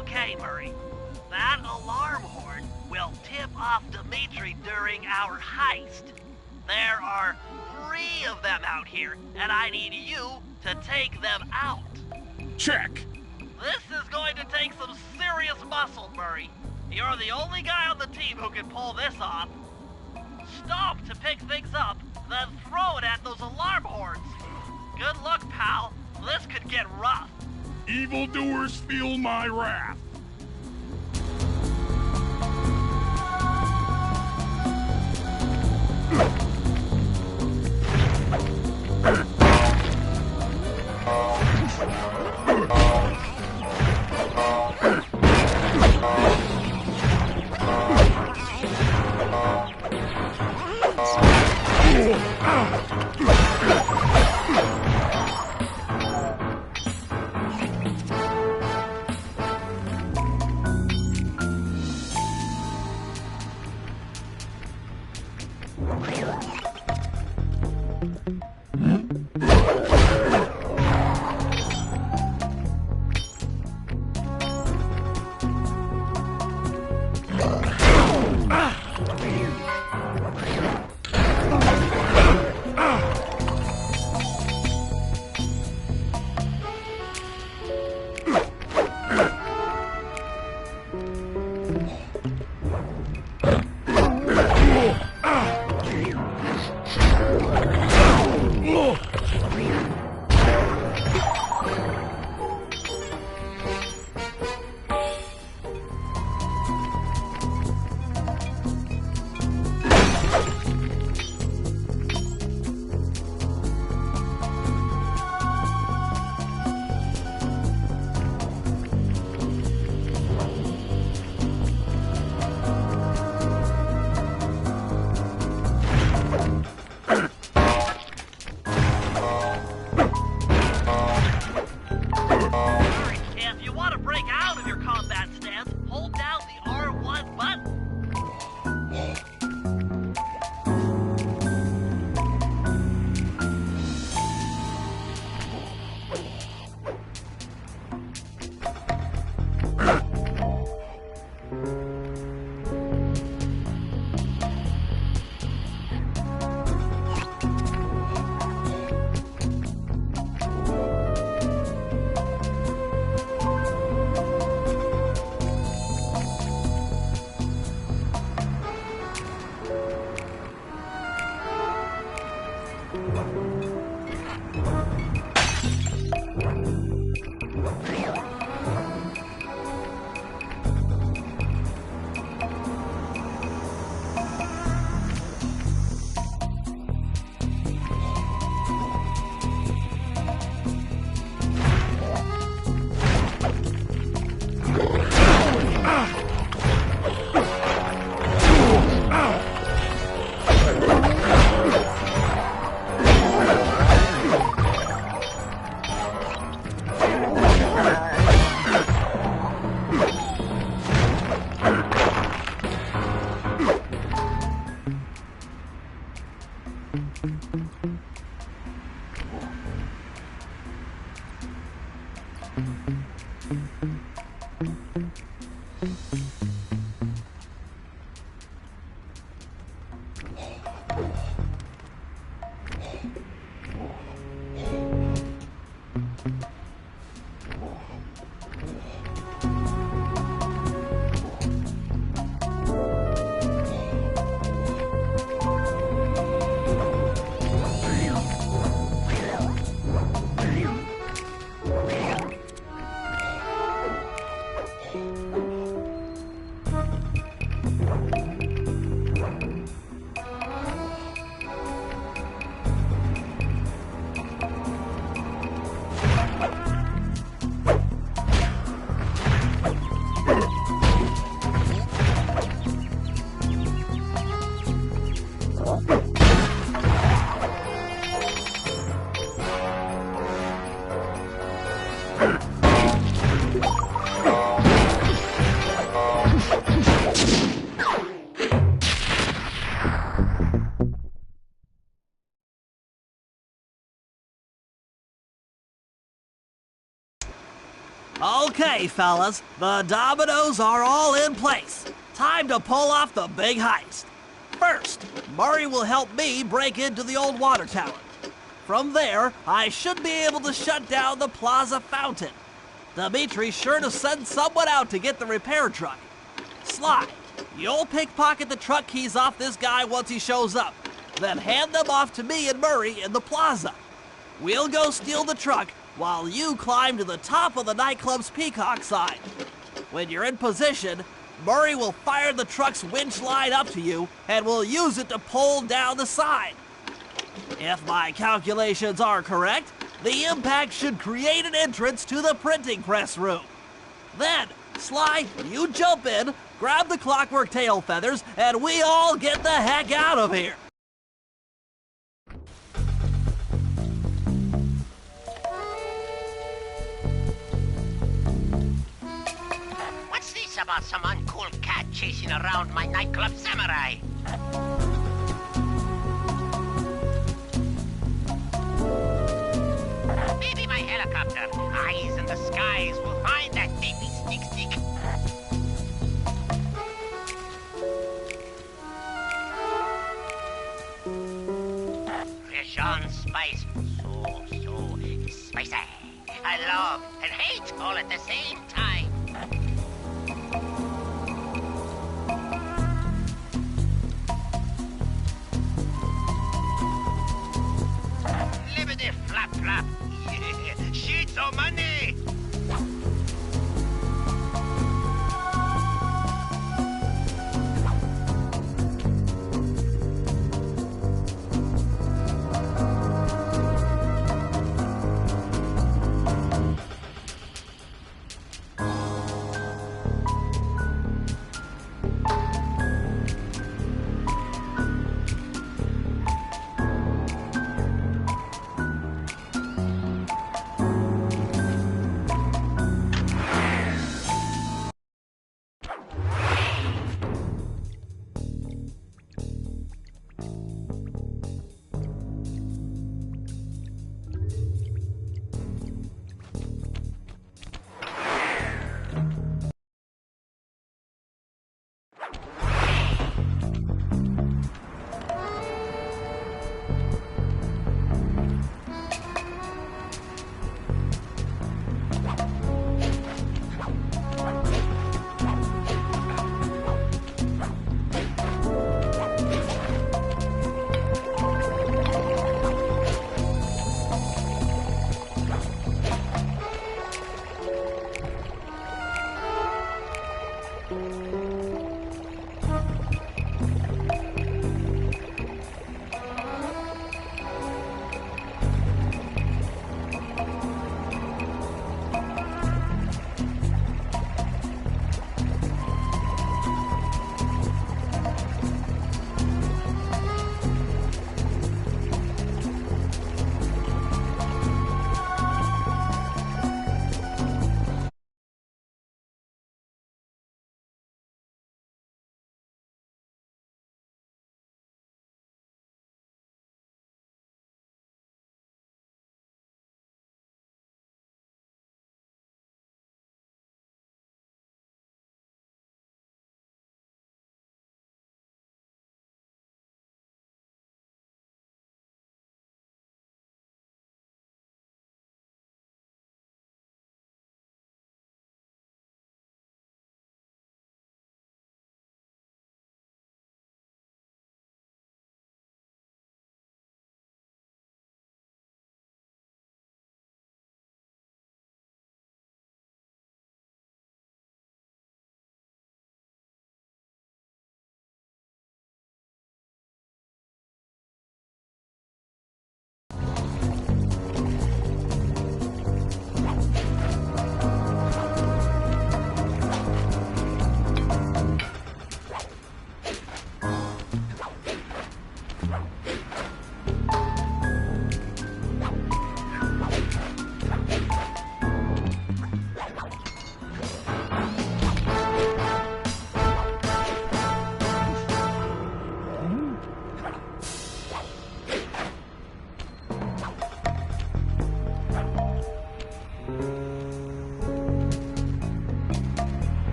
Okay, Murray. That alarm horn will tip off Dimitri during our heist. There are 3 of them out here, and I need you to take them out. Check. This is going to take some serious muscle, Murray. You're the only guy on the team who can pull this off. Stop to pick things up, then throw it at those alarm horns. Good luck, pal. This could get rough. Evildoers feel my wrath. Okay, fellas, the dominoes are all in place. Time to pull off the big heist. First, Murray will help me break into the old water tower. From there, I should be able to shut down the plaza fountain. Dimitri's sure to send someone out to get the repair truck. Sly, you'll pickpocket the truck keys off this guy once he shows up, then hand them off to me and Murray in the plaza. We'll go steal the truck while you climb to the top of the nightclub's peacock sign. When you're in position, Murray will fire the truck's winch line up to you and will use it to pull down the sign. If my calculations are correct, the impact should create an entrance to the printing press room. Then, Sly, you jump in, grab the clockwork tail feathers, and we all get the heck out of here. What's this about some uncool cat chasing around my nightclub samurai? Maybe my helicopter, eyes in the skies, will find that baby stick. Rishon spice, so spicy. I love and hate all at the same time. Liberty flap flap. Yeah, sheets of money.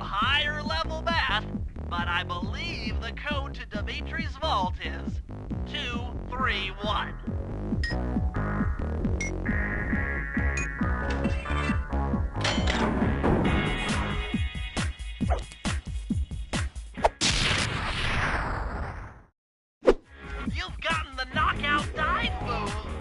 higher level math, but I believe the code to Dimitri's vault is 231. You've gotten the knockout dive move.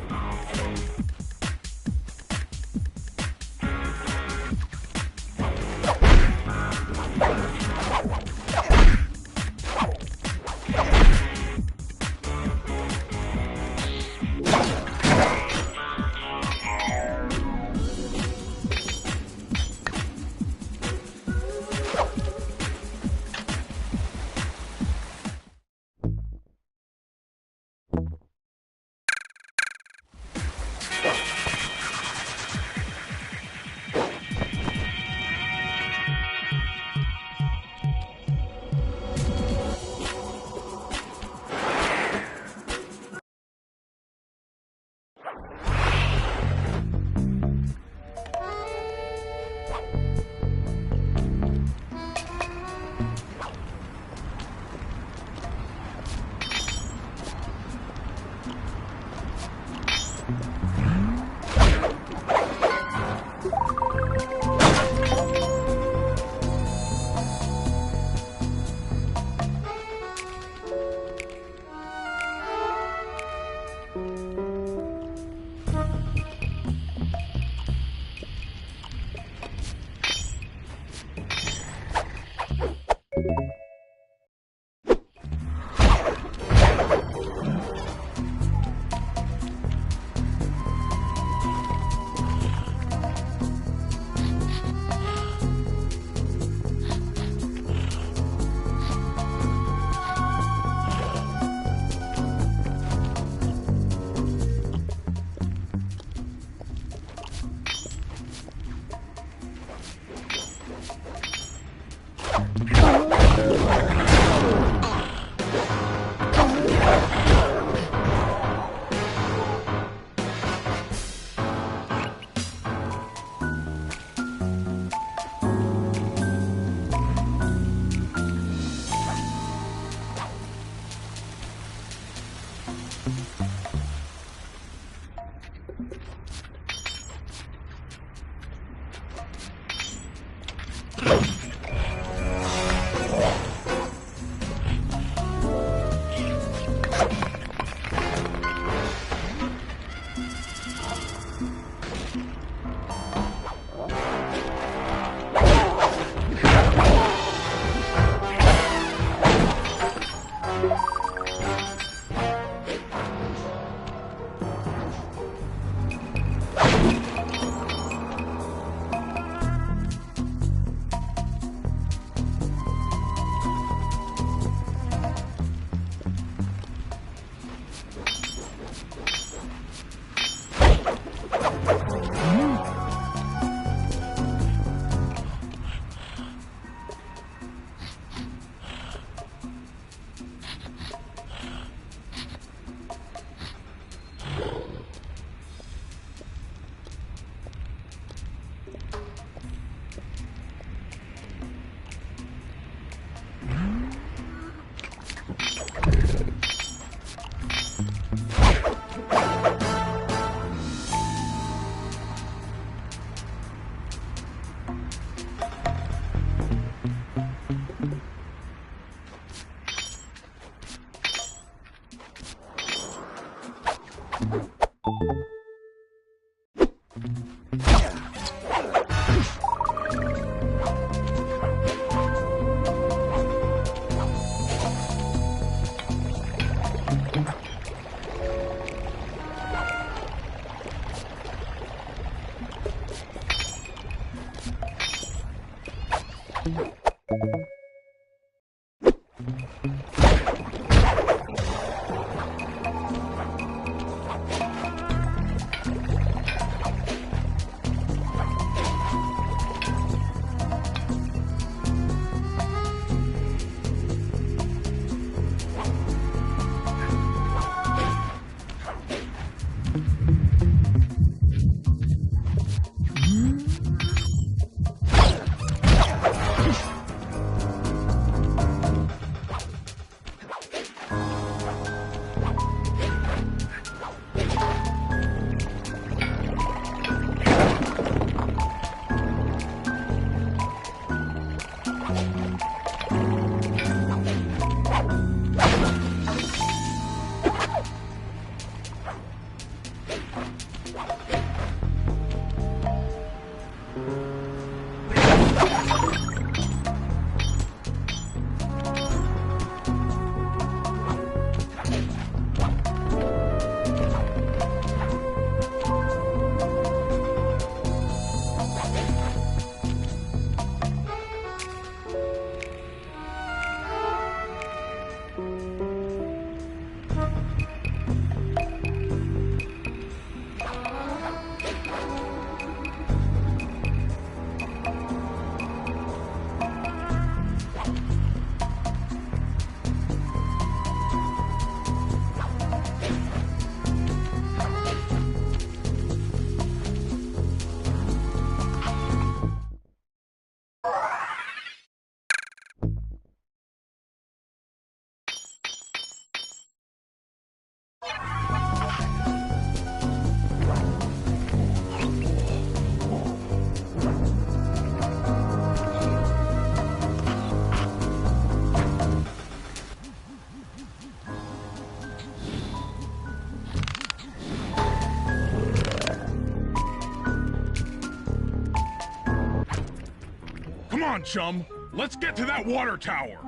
on, chum. Let's get to that water tower.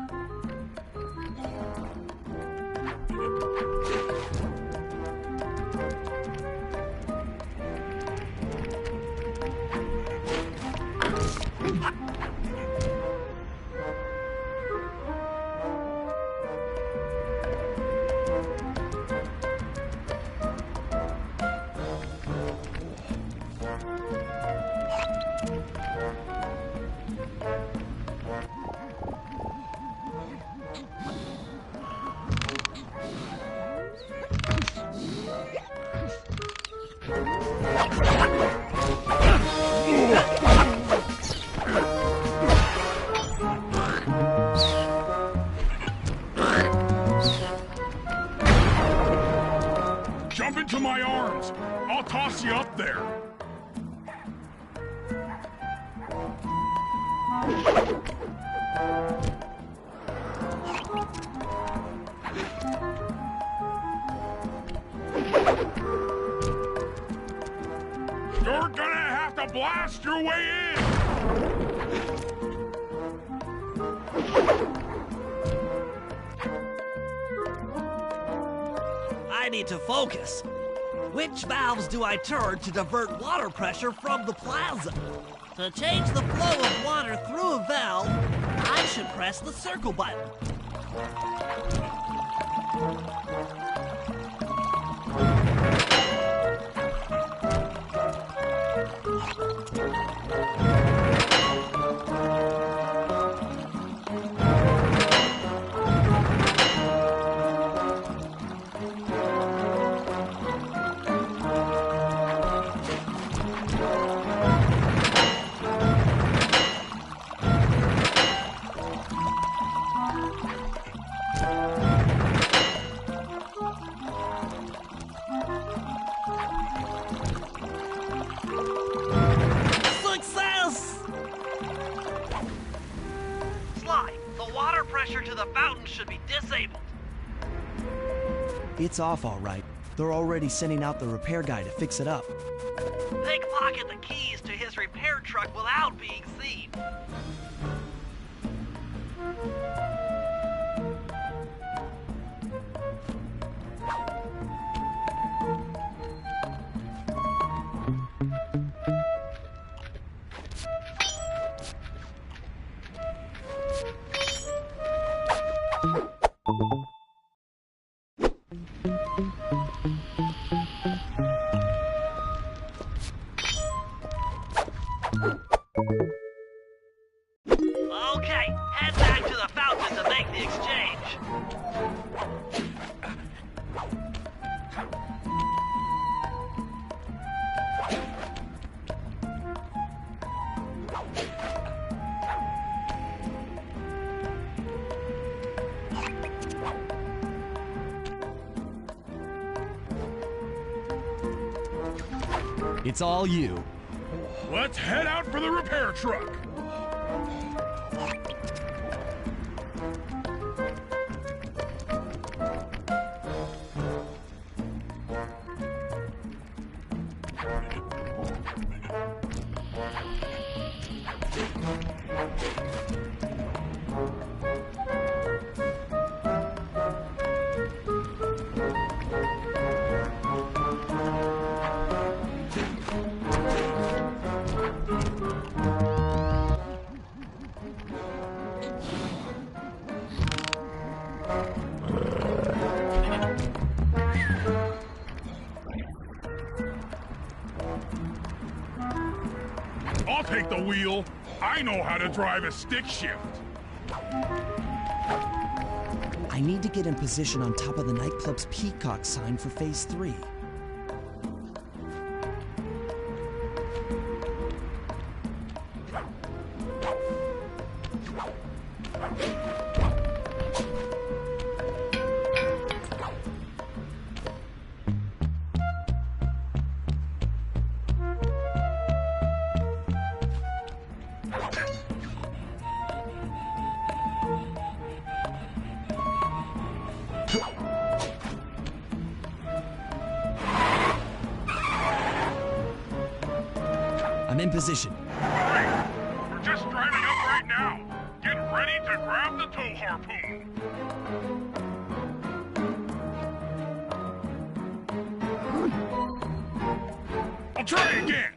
Jump into my arms. I'll toss you up there. You're gonna have to blast your way in! I need to focus. Which valves do I turn to divert water pressure from the plaza? To change the flow of water through a valve, I should press the circle button. Success! Sly, the water pressure to the fountain should be disabled. It's off all right. They're already sending out the repair guy to fix it up. Pickpocket the keys to his repair truck without being seen. Okay, head back to the fountain to make the exchange. It's all you. Let's head out for the repair truck. I'll take the wheel. I know how to drive a stick shift. I need to get in position on top of the nightclub's peacock sign for Phase 3. I'm in position. Great. We're just driving up right right now. Get ready to grab the tow harpoon. I'll try again.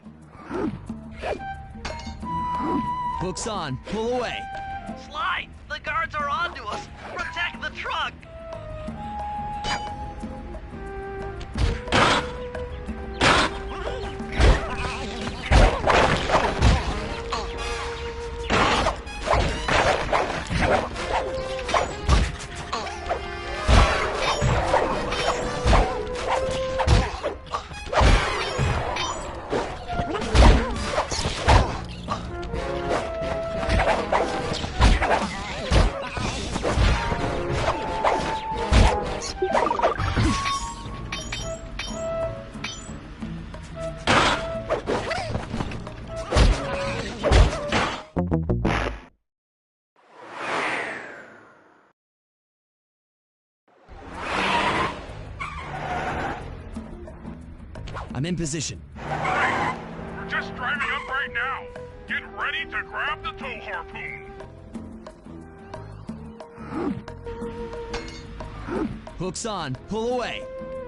Hook's on. Pull away. Sly, the guards are onto us. Protect the truck. I'm in position. Great. We're just driving up right now. Get ready to grab the tow harpoon. Hook's on. Pull away.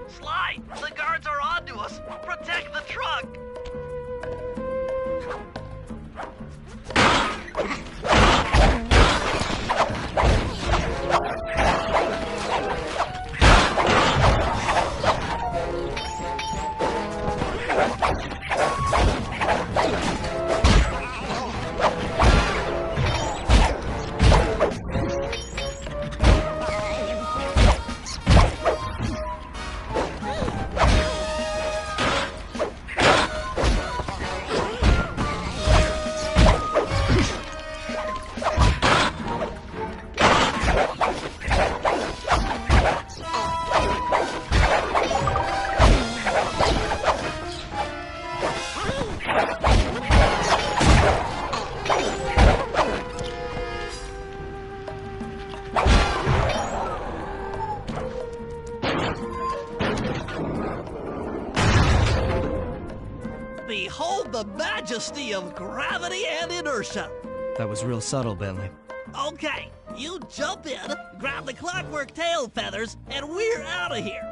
Sly, the guards are onto us. Protect the truck. Behold the majesty of gravity and inertia. That was real subtle, Bentley. Okay, you jump in, grab the clockwork tail feathers, and we're out of here.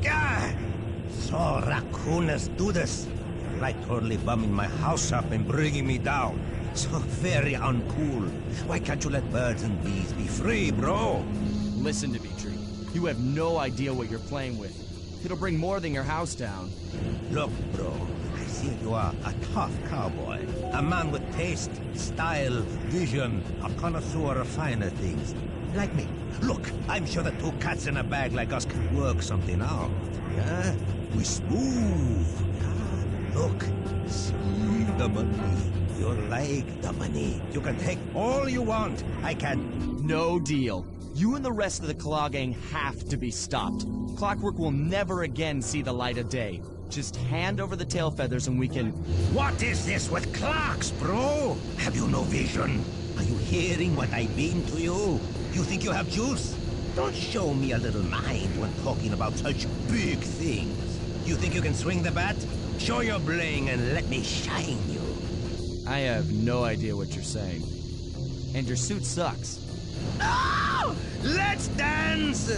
God! So raccooners do this. Like totally bumming my house up and bringing me down. So very uncool. Why can't you let birds and bees be free, bro? Listen, Dimitri. You have no idea what you're playing with. It'll bring more than your house down. Look, bro, I see you are a tough cowboy. A man with taste, style, vision, a connoisseur of finer things. Like me. Look, I'm sure that two cats in a bag like us can work something out. Yeah? We smooth. Yeah? Look, see the money. You like the money. You can take all you want. I can... No deal. You and the rest of the Claw Gang have to be stopped. Clockwork will never again see the light of day. Just hand over the tail feathers and we can... What is this with clocks, bro? Have you no vision? Are you hearing what I mean to you? You think you have juice? Don't show me a little mind when talking about such big things. You think you can swing the bat? Show your bling and let me shine you. I have no idea what you're saying. And your suit sucks. Oh! Let's dance!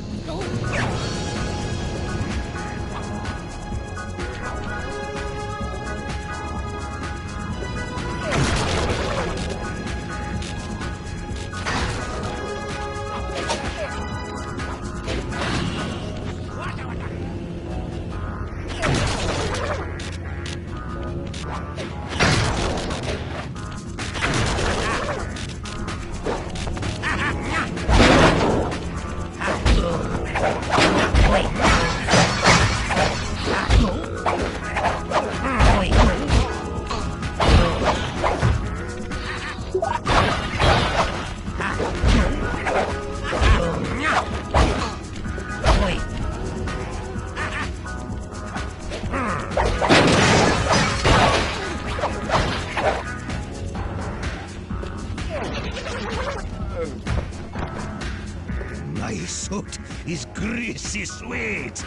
is greasy sweet.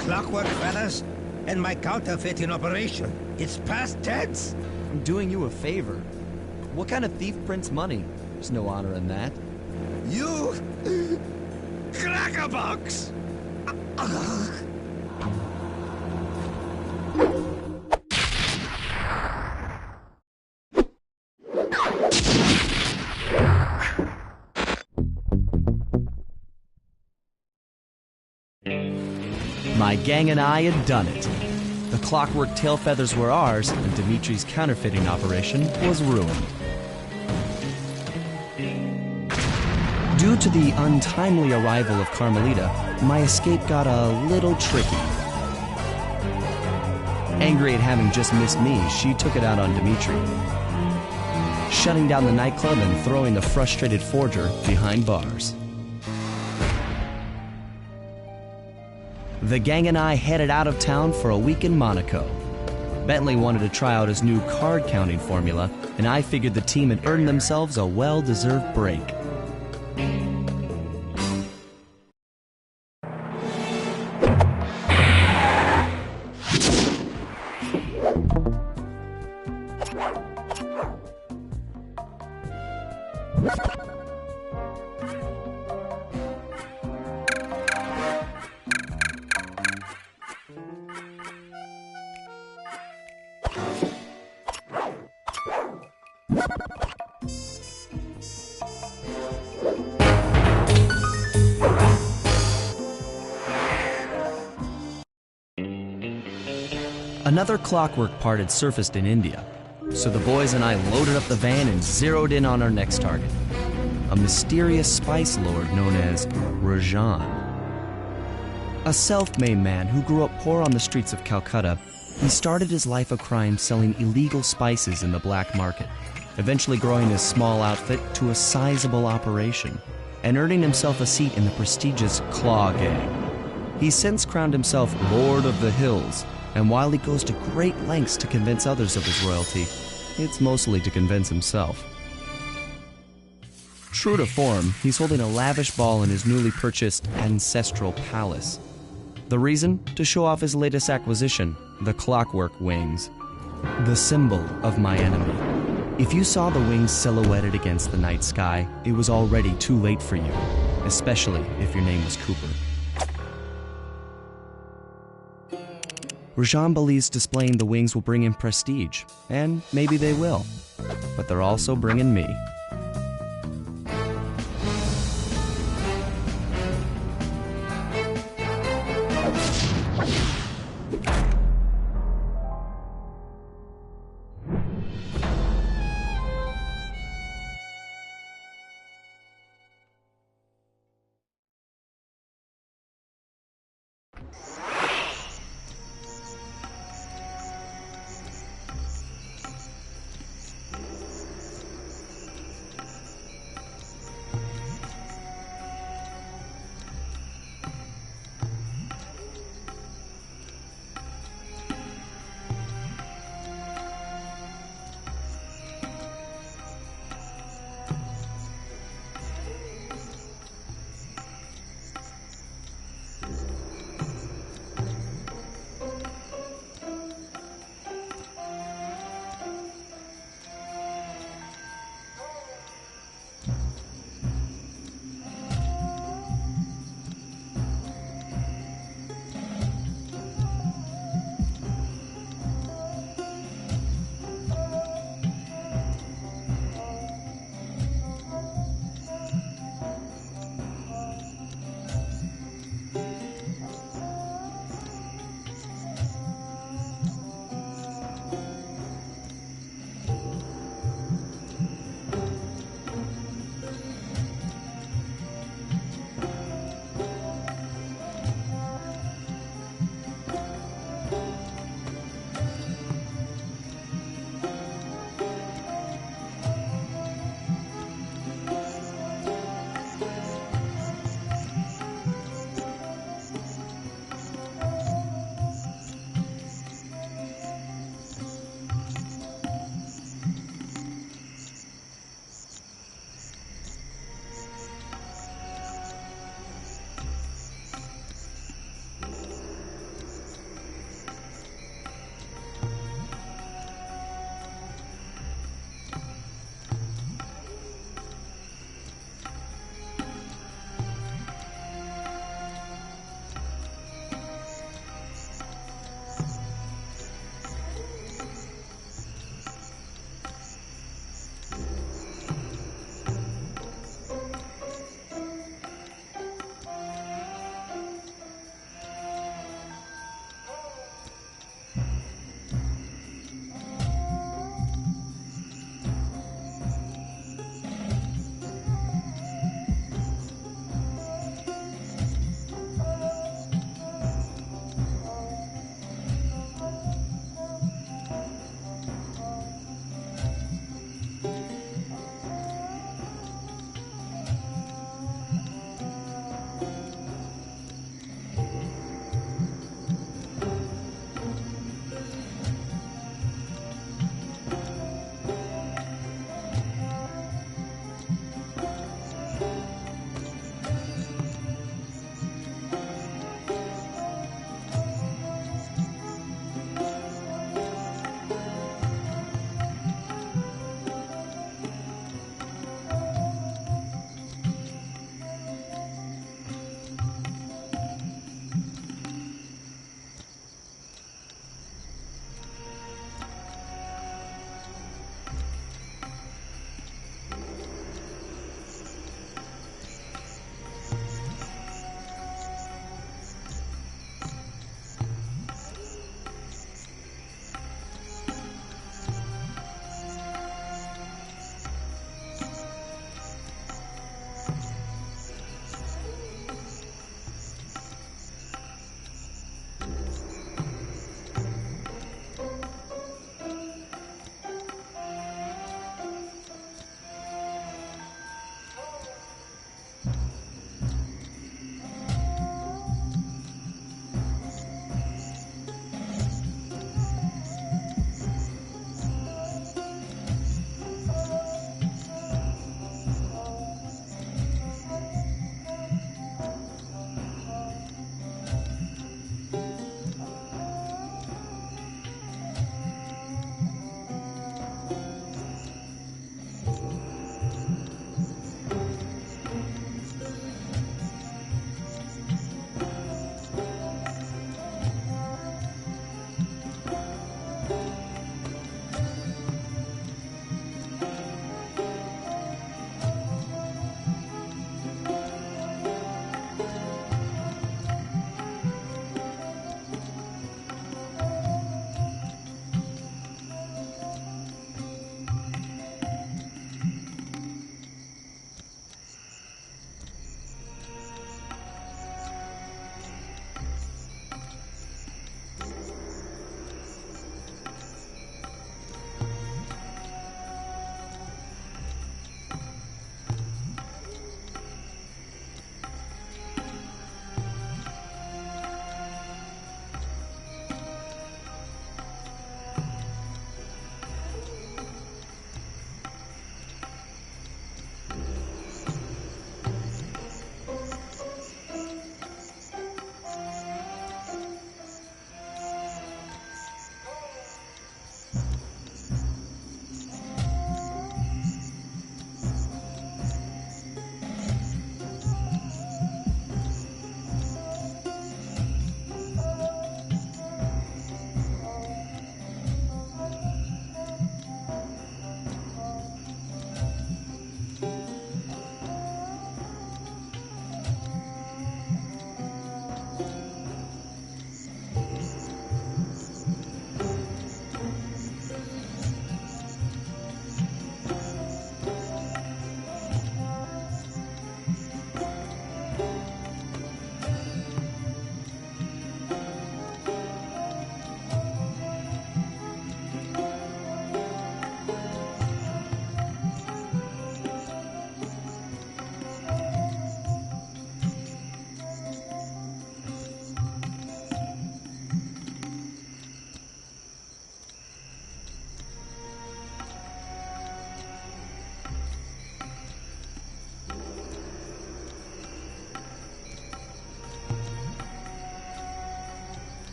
Clockwork, fellas, and my counterfeit in operation. It's past tense. I'm doing you a favor. What kind of thief prints money? There's no honor in that. You... crackerbox! My gang and I had done it. The clockwork tail feathers were ours, and Dimitri's counterfeiting operation was ruined. Due to the untimely arrival of Carmelita, my escape got a little tricky. Angry at having just missed me, she took it out on Dimitri, shutting down the nightclub and throwing the frustrated forger behind bars. The gang and I headed out of town for a week in Monaco. Bentley wanted to try out his new card counting formula, and I figured the team had earned themselves a well-deserved break. Another clockwork part had surfaced in India, so the boys and I loaded up the van and zeroed in on our next target, a mysterious spice lord known as Rajan. A self-made man who grew up poor on the streets of Calcutta He started his life of crime selling illegal spices in the black market, eventually growing his small outfit to a sizable operation, and earning himself a seat in the prestigious Claw Gang. He's since crowned himself Lord of the Hills, and while he goes to great lengths to convince others of his royalty, it's mostly to convince himself. True to form, he's holding a lavish ball in his newly purchased Ancestral Palace. The reason? To show off his latest acquisition, the Clockwork Wings, the symbol of my enemy. If you saw the wings silhouetted against the night sky, it was already too late for you, especially if your name was Cooper. Rajan believes displaying the wings will bring him prestige, and maybe they will, but they're also bringing me.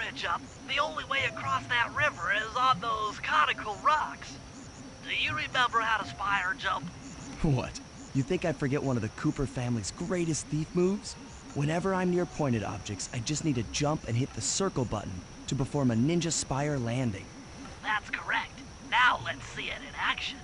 bridge up, the only way across that river is on those conical rocks. Do you remember how to spire jump? What? You think I forget one of the Cooper family's greatest thief moves? Whenever I'm near pointed objects, I just need to jump and hit the circle button to perform a ninja spire landing. That's correct. Now let's see it in action.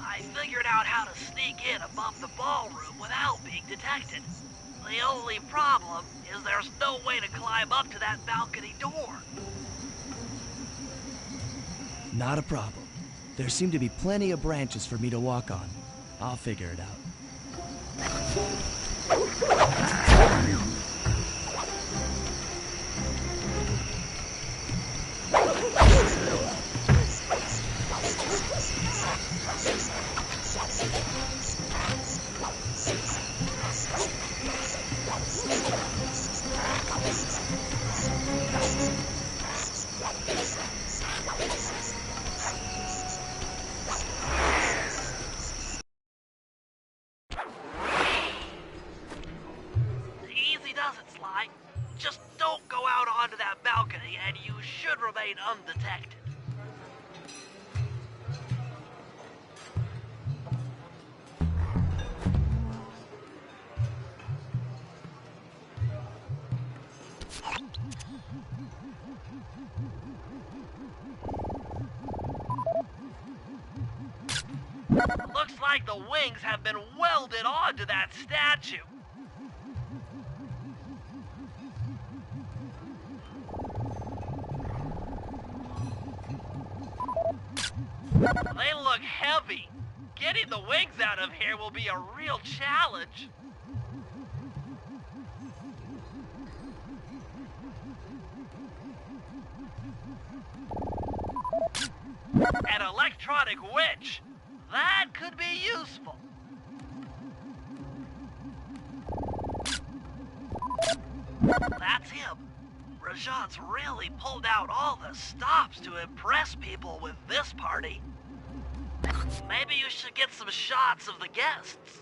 I figured out how to sneak in above the ballroom without being detected. The only problem is there's no way to climb up to that balcony door. Not a problem. There seem to be plenty of branches for me to walk on. I'll figure it out. Easy does it, Sly. Just don't go out onto that balcony and you should remain undetected. Looks like the wings have been welded onto that statue. They look heavy. Getting the wings out of here will be a real challenge. An electronic winch. That could be useful. That's him. Rajan's really pulled out all the stops to impress people with this party. Maybe you should get some shots of the guests.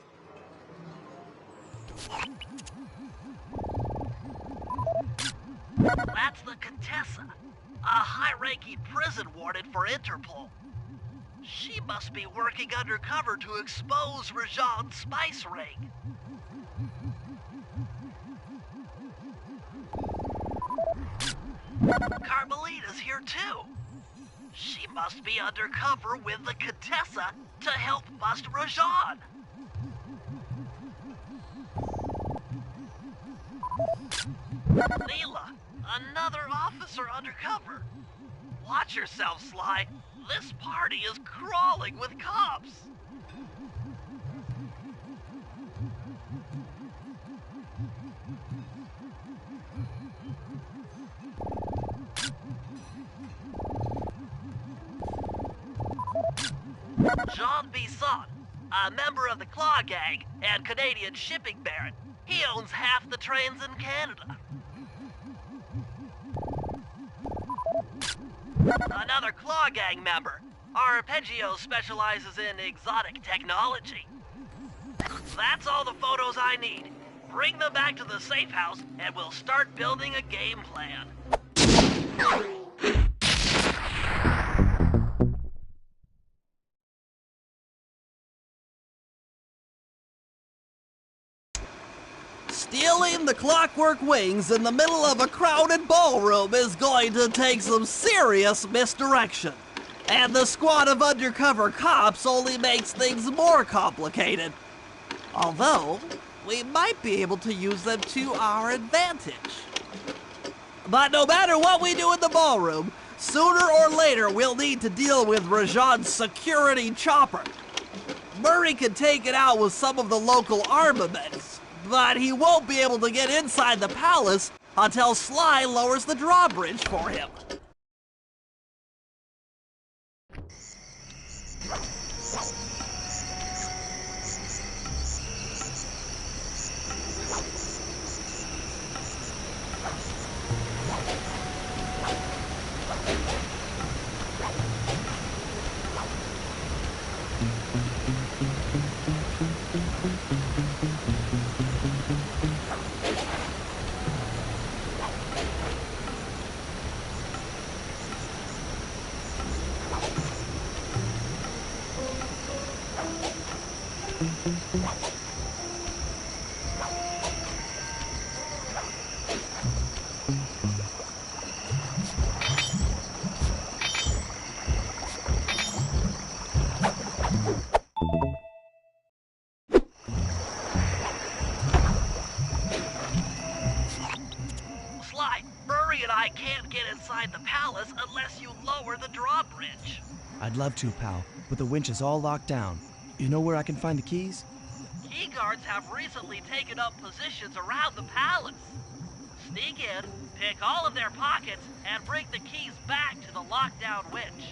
That's the Contessa, a high-ranking prison warden for Interpol. She must be working undercover to expose Rajan's spice ring. Carmelita's here too. She must be undercover with the Contessa to help bust Rajan. Neela, another officer undercover. Watch yourself, Sly. This party is crawling with cops. Jean Bisson, a member of the Claw Gang and Canadian shipping baron. He owns half the trains in Canada. Another Claw Gang member. Arpeggio specializes in exotic technology. That's all the photos I need. Bring them back to the safe house and we'll start building a game plan. Stealing the Clockwork Wings in the middle of a crowded ballroom is going to take some serious misdirection. And the squad of undercover cops only makes things more complicated. Although, we might be able to use them to our advantage. But no matter what we do in the ballroom, sooner or later we'll need to deal with Rajan's security chopper. Murray can take it out with some of the local armaments, but he won't be able to get inside the palace until Sly lowers the drawbridge for him. Inside the palace unless you lower the drawbridge. I'd love to, pal, but the winch is all locked down. You know where I can find the keys? Key guards have recently taken up positions around the palace. Sneak in, pick all of their pockets, and bring the keys back to the lockdown winch.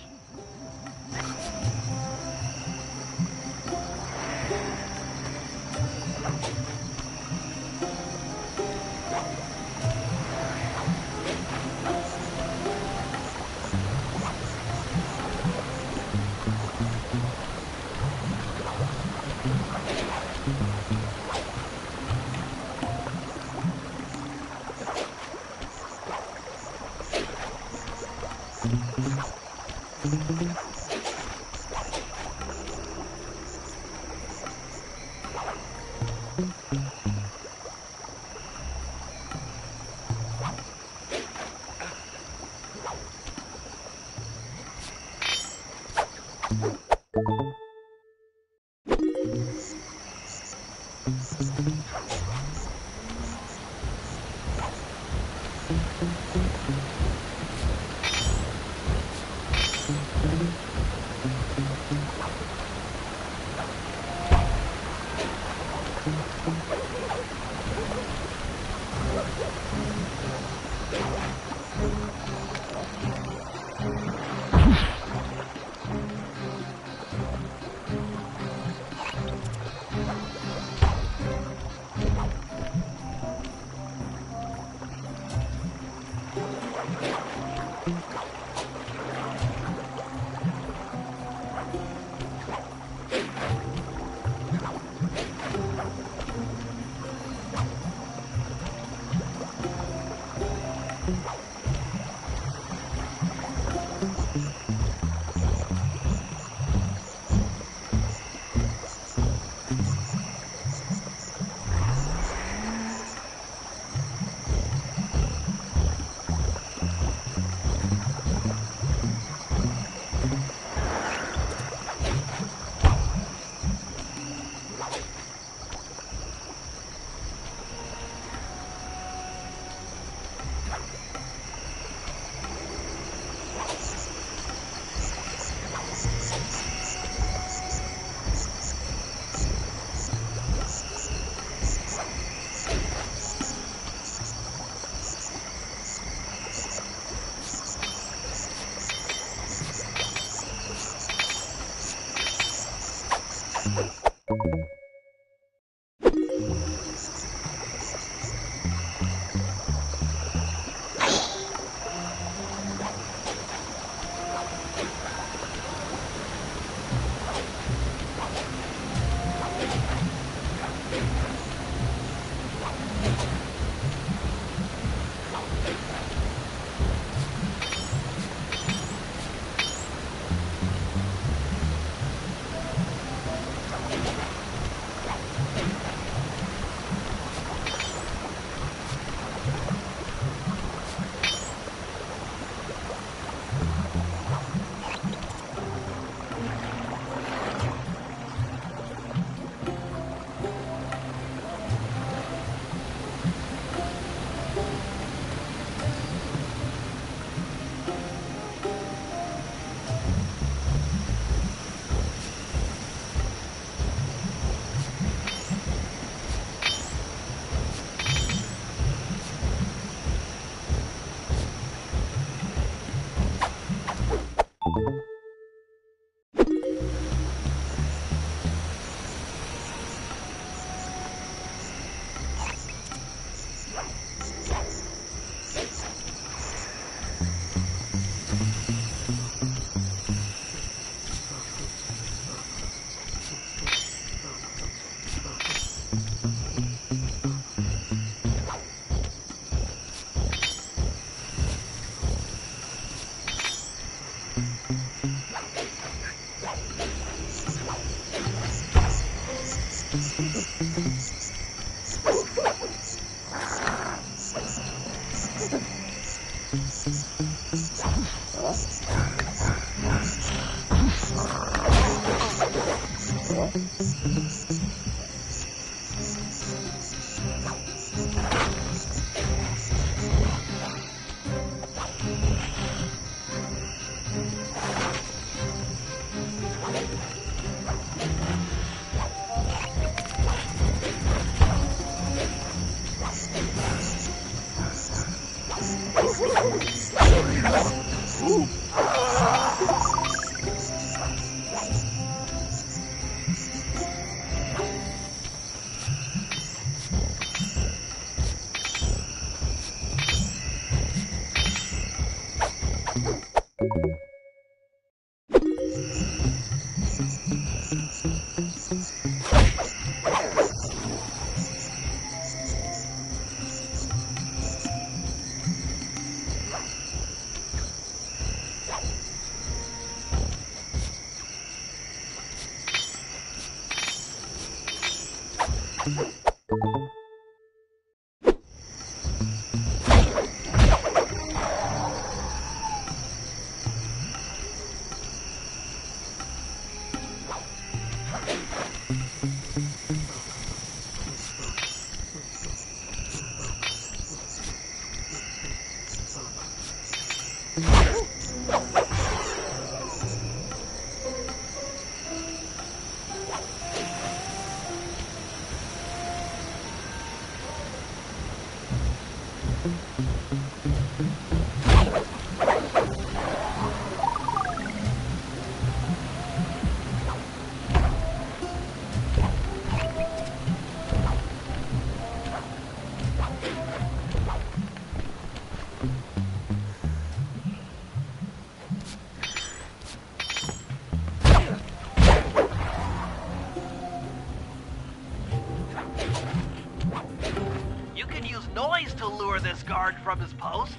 From his post.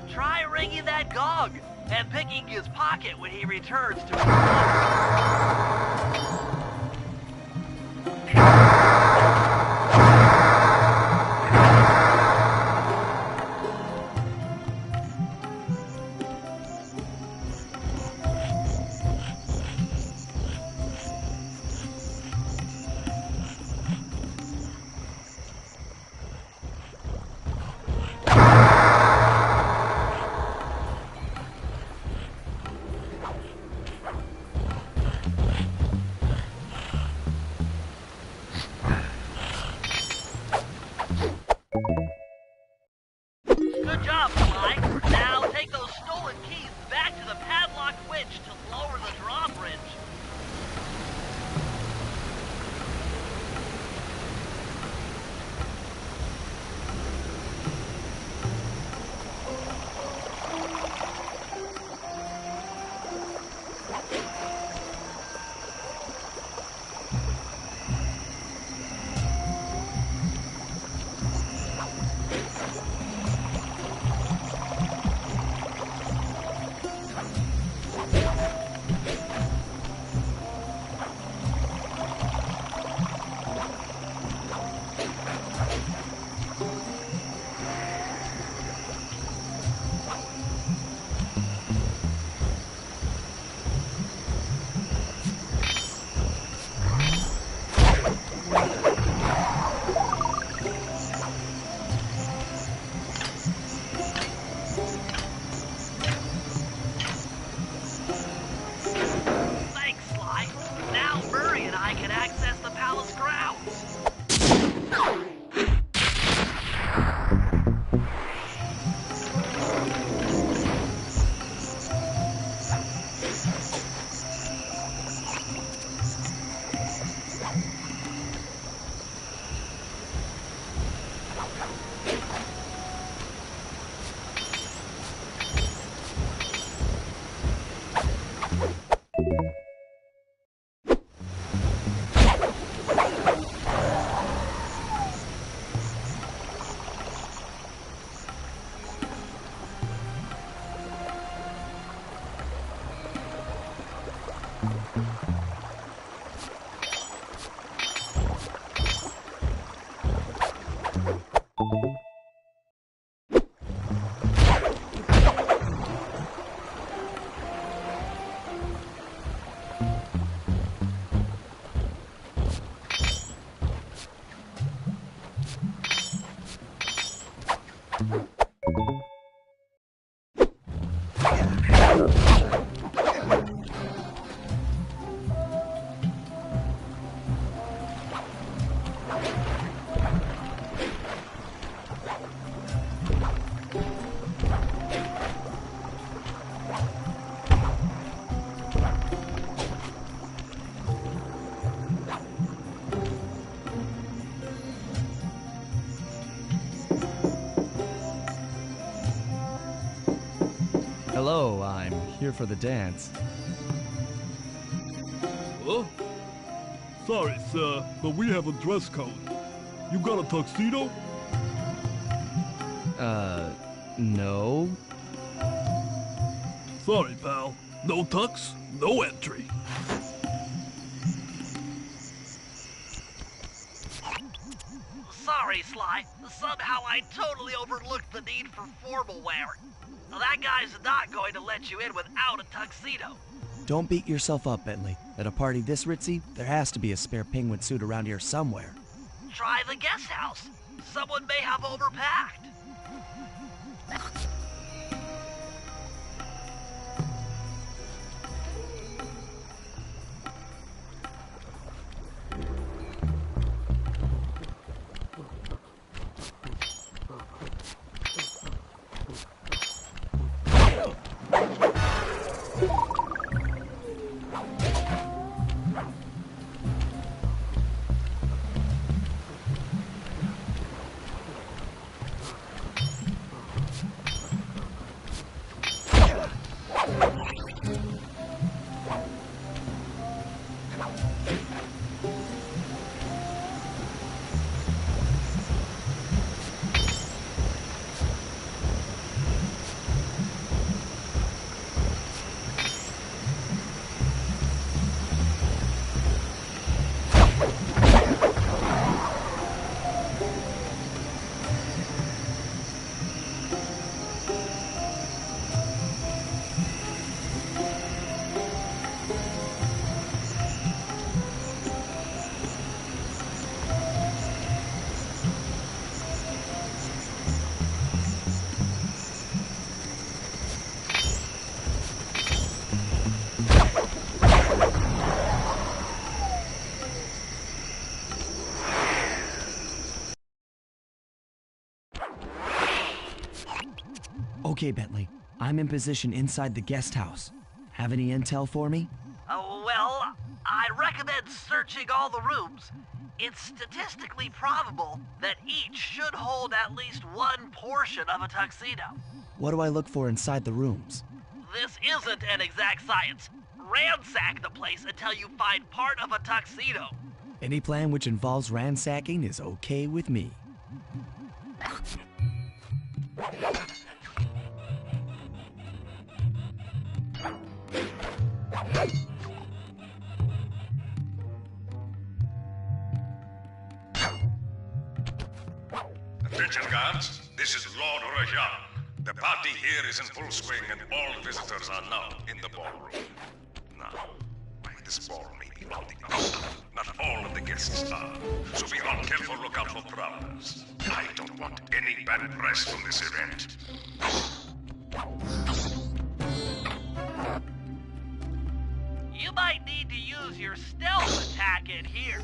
Try ringing that gong and picking his pocket when he returns to his post. Hello, I'm here for the dance. Huh? Sorry, sir, but we have a dress code. You got a tuxedo? No. Sorry, pal. No tux, no entry. Sorry, Sly. Somehow I totally overlooked the need for formal wear. That guy's not going to let you in without a tuxedo. Don't beat yourself up, Bentley. At a party this ritzy, there has to be a spare penguin suit around here somewhere. Try the guest house. Someone may have overpacked. Okay, Bentley. I'm in position inside the guest house. Have any intel for me? Well, I recommend searching all the rooms. It's statistically probable that each should hold at least one portion of a tuxedo. What do I look for inside the rooms? This isn't an exact science. Ransack the place until you find part of a tuxedo. Any plan which involves ransacking is okay with me. Attention, guards. This is Lord Rajan. The party here is in full swing and all visitors are now in the ballroom. Now, this ball may be on the outside. Not all of the guests are. So be on careful lookout for prowlers. I don't want any bad press from this event. You might need to use your stealth attack in here.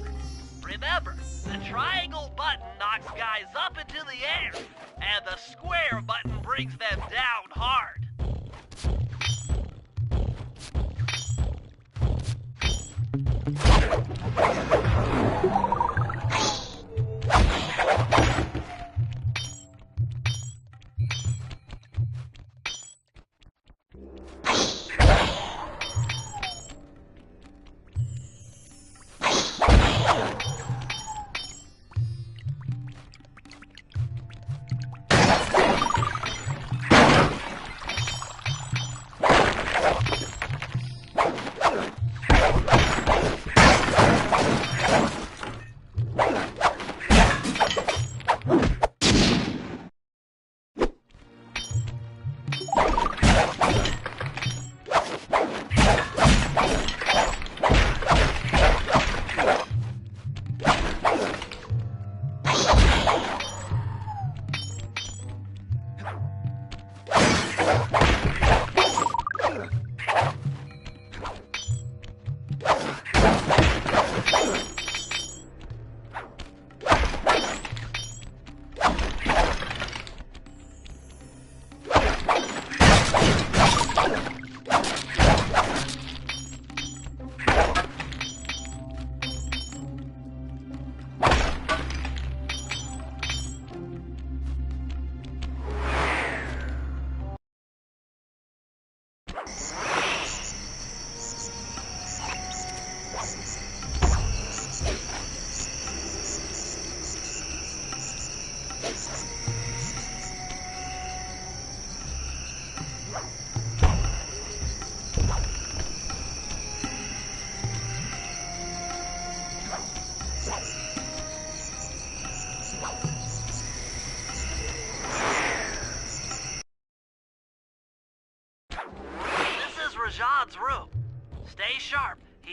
Remember, the triangle button knocks guys up into the air, and the square button brings them down hard.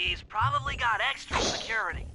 He's probably got extra security.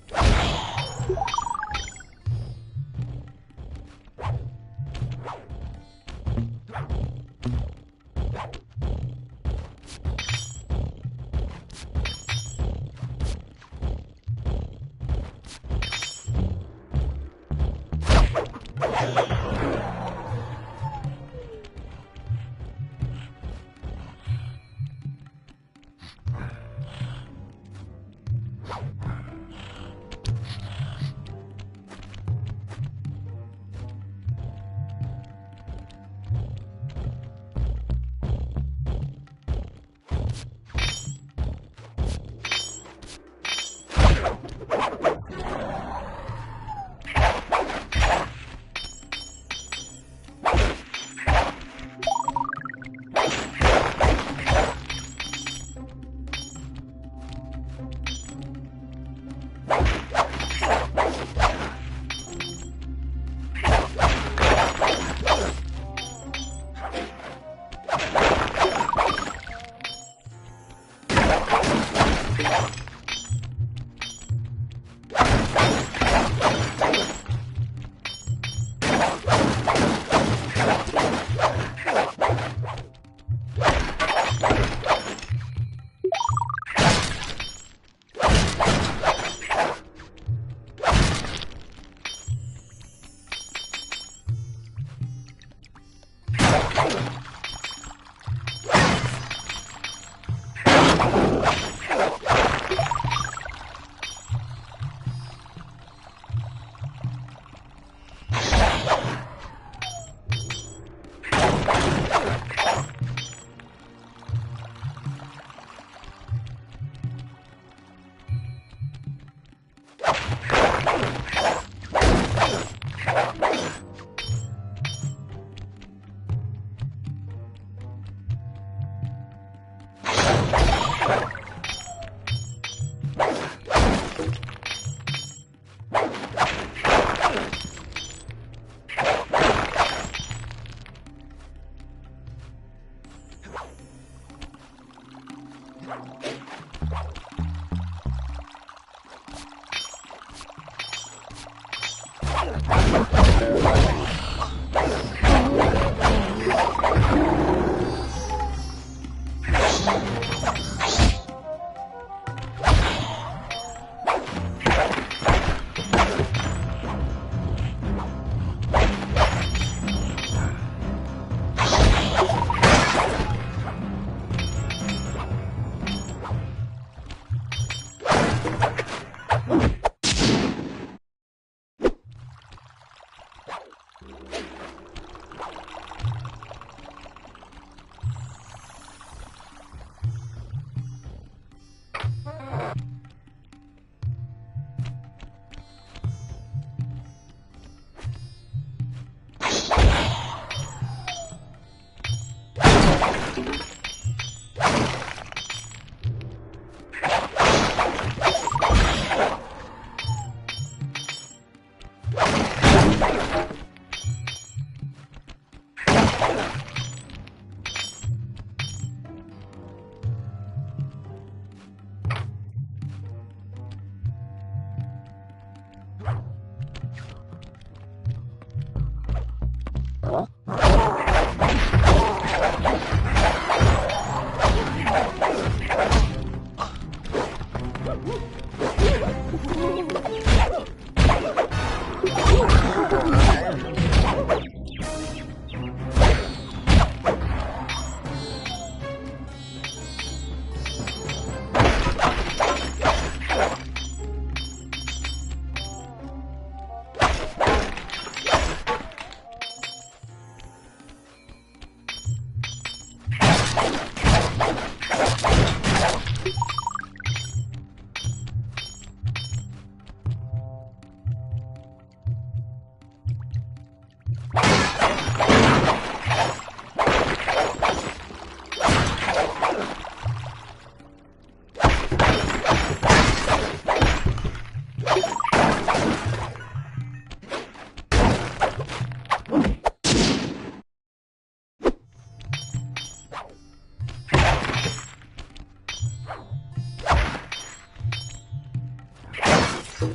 Hey,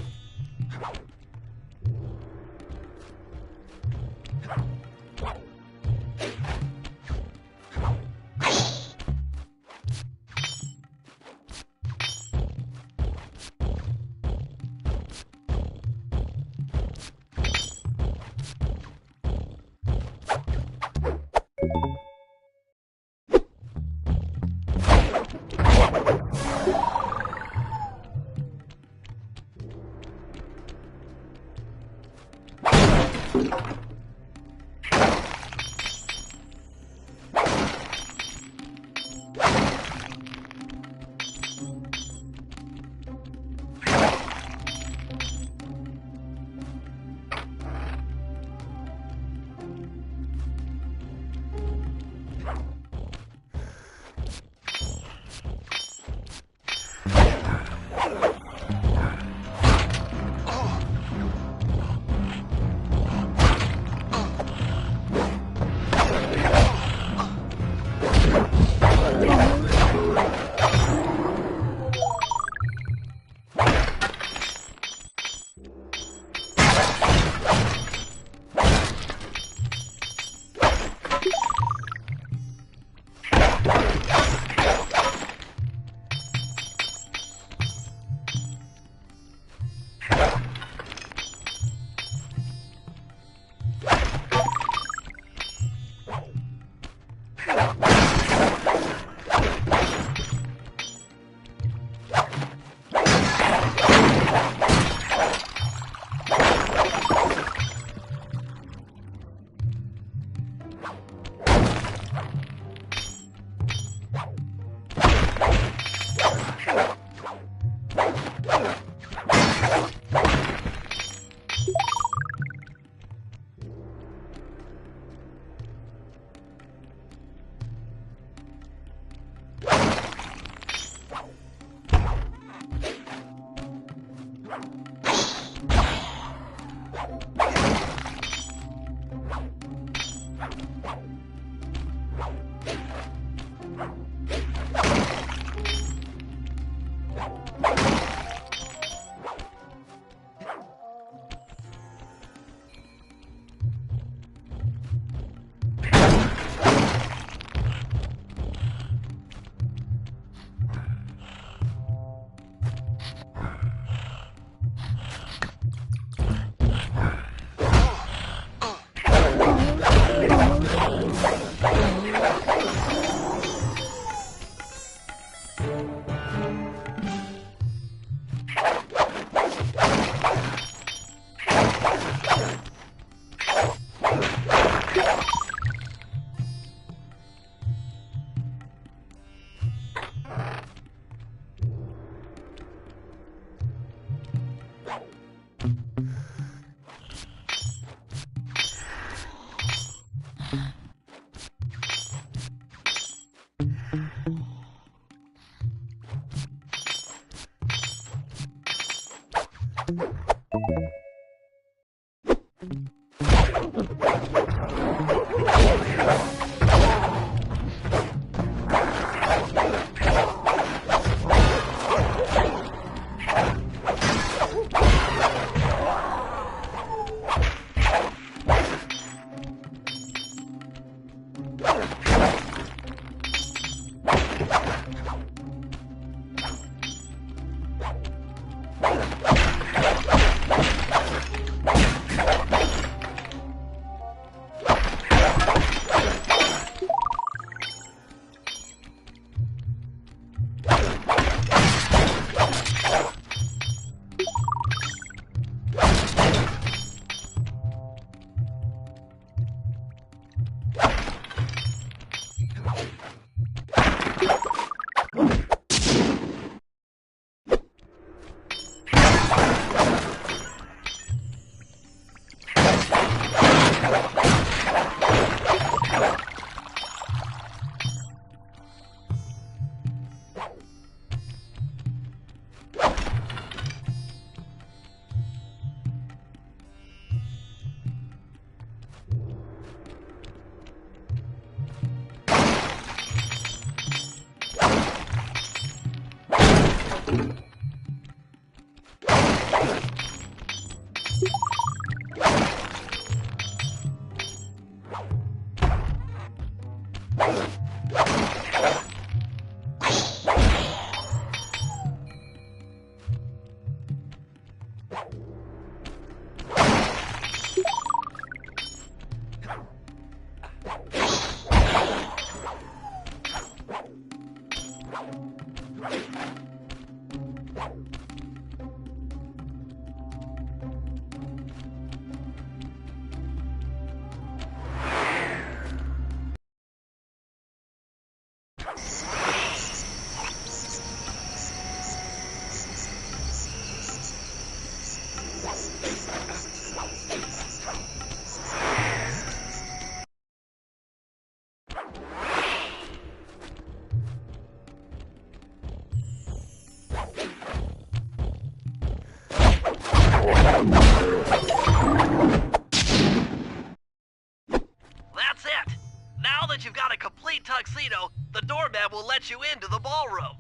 That's it! Now that you've got a complete tuxedo, the doorman will let you into the ballroom.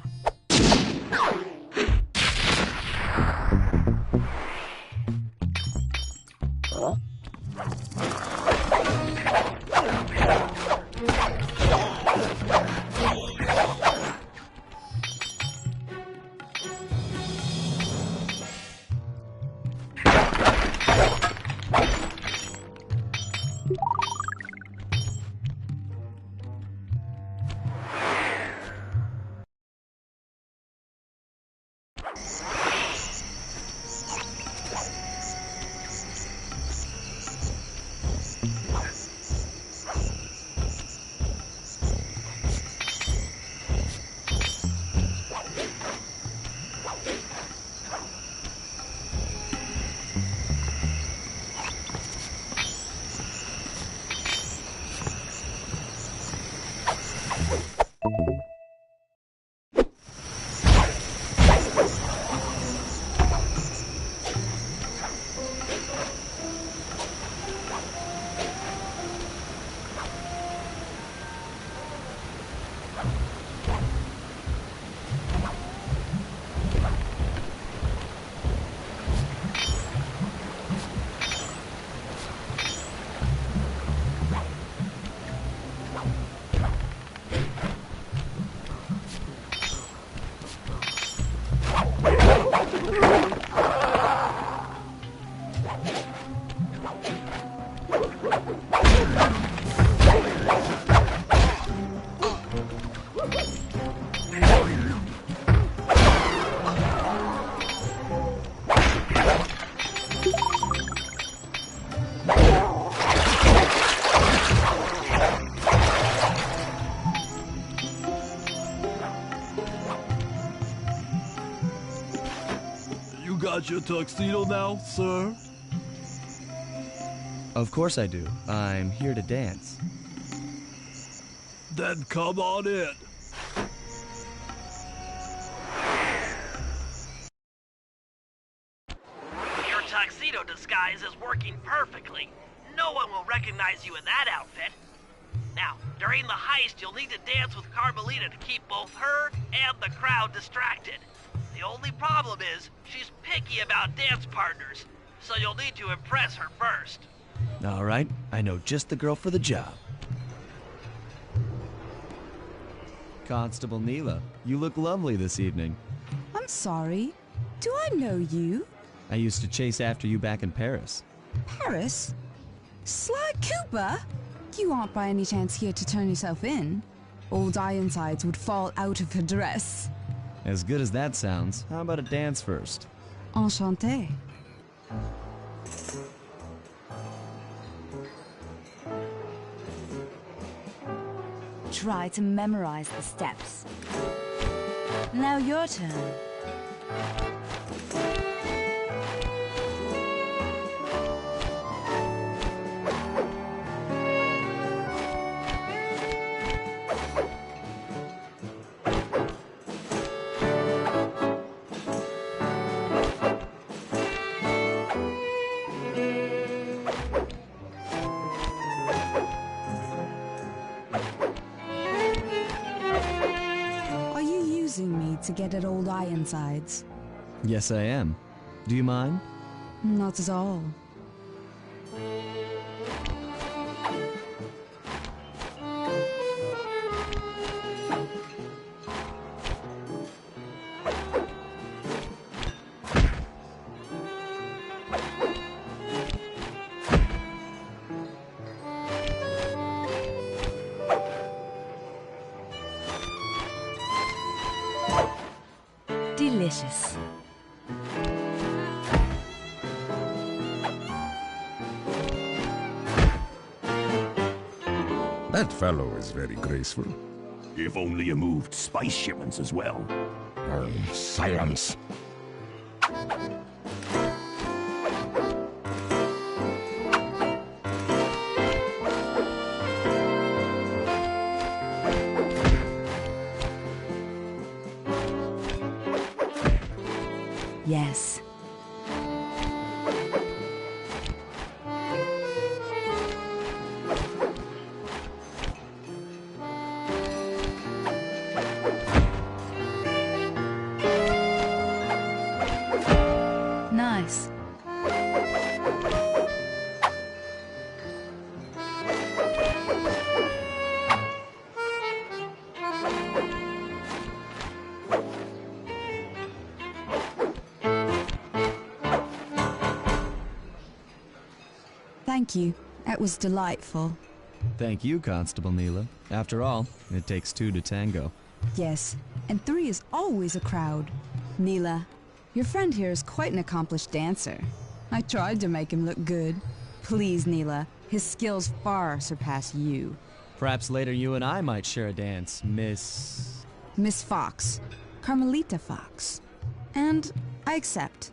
Got your tuxedo now, sir? Of course I do. I'm here to dance. Then come on in. Your tuxedo disguise is working perfectly. No one will recognize you in that outfit. Now, during the heist, you'll need to dance with Carmelita to keep both her and the crowd distracted. The only problem is, she's picky about dance partners, so you'll need to impress her first. All right, I know just the girl for the job. Constable Neela, you look lovely this evening. I'm sorry. Do I know you? I used to chase after you back in Paris. Paris? Sly Cooper? You aren't by any chance here to turn yourself in? Old Ironsides would fall out of her dress. As good as that sounds, how about a dance first? Enchanté. Try to memorize the steps. Now your turn. To get at old Ironsides. Yes, I am. Do you mind? Not at all. Delicious. That fellow is very graceful. If only you moved spice shipments as well. Silence. Yes. Nice. Thank you. That was delightful. Thank you, Constable Neela. After all, it takes two to tango. Yes, and 3 is always a crowd. Neela, your friend here is quite an accomplished dancer. I tried to make him look good. Please, Neela, his skills far surpass you. Perhaps later you and I might share a dance, Miss... Miss Fox. Carmelita Fox. And I accept.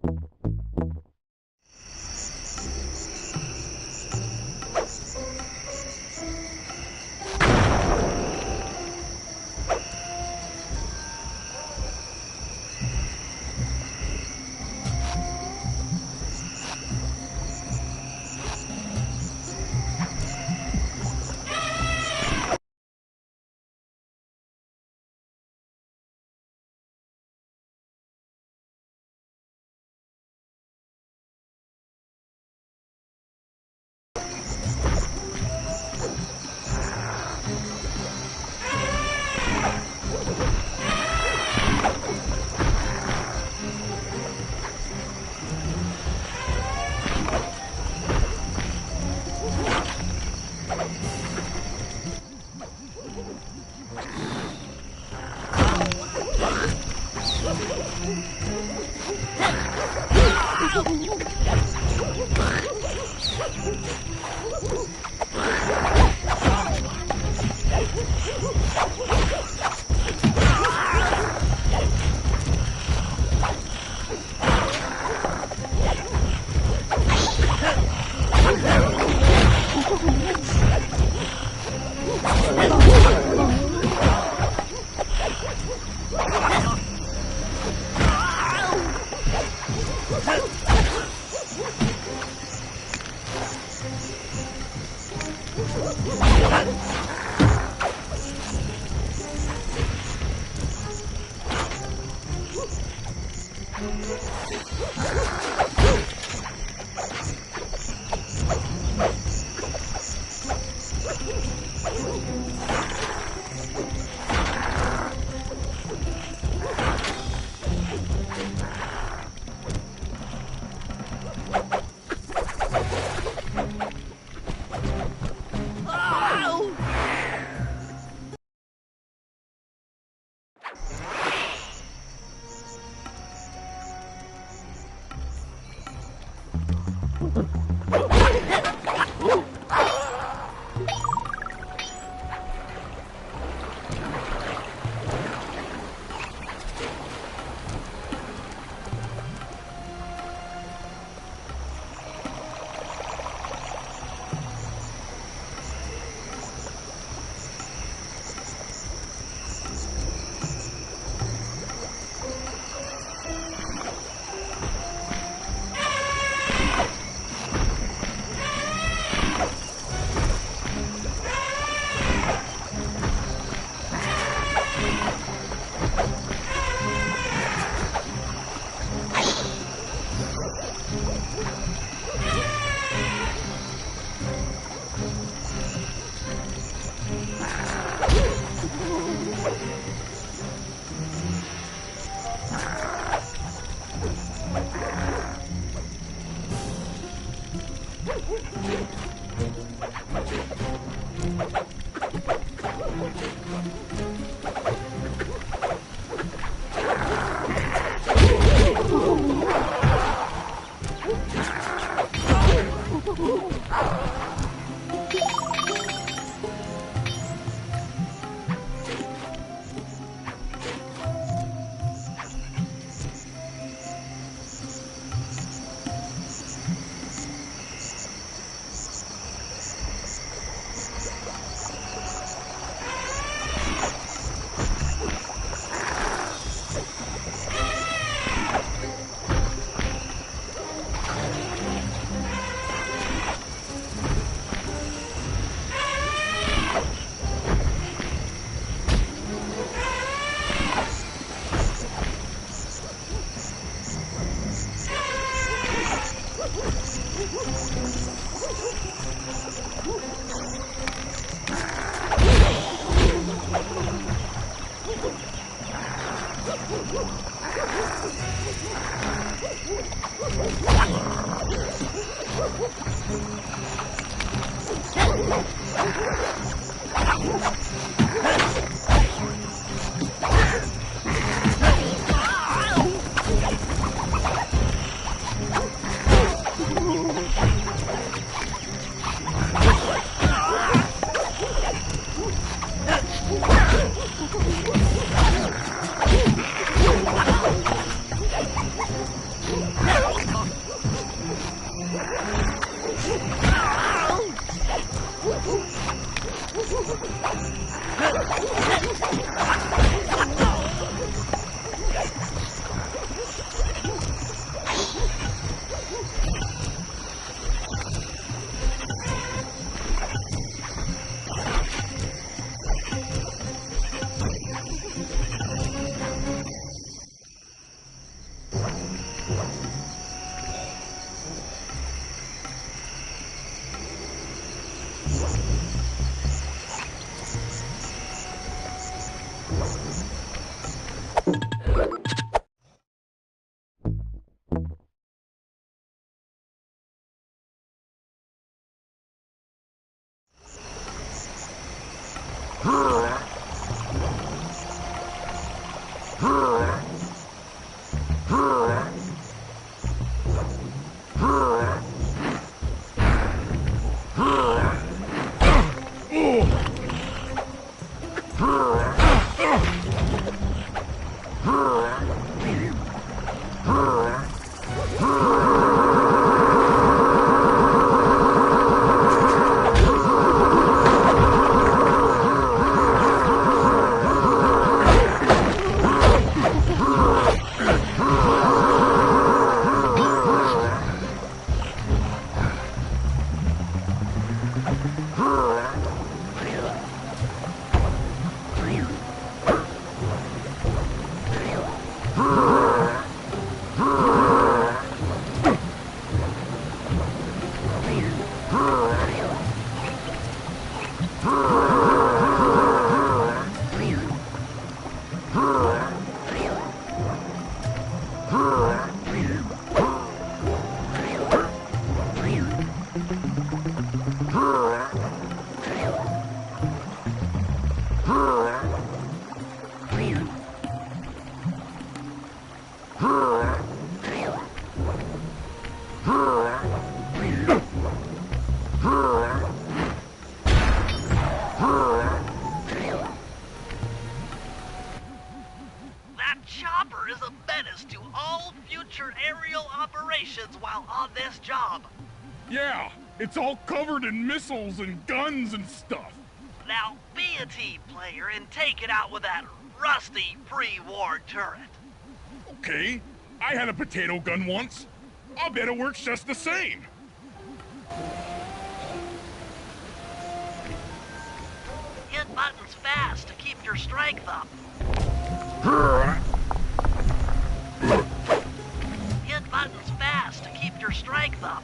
Yeah. chopper is a menace to all future aerial operations while on this job. Yeah, it's all covered in missiles and guns and stuff. Now, be a team player and take it out with that rusty pre-war turret. Okay, I had a potato gun once. I'll bet it works just the same. Hit buttons fast to keep your strength up. Hit buttons fast to keep your strength up.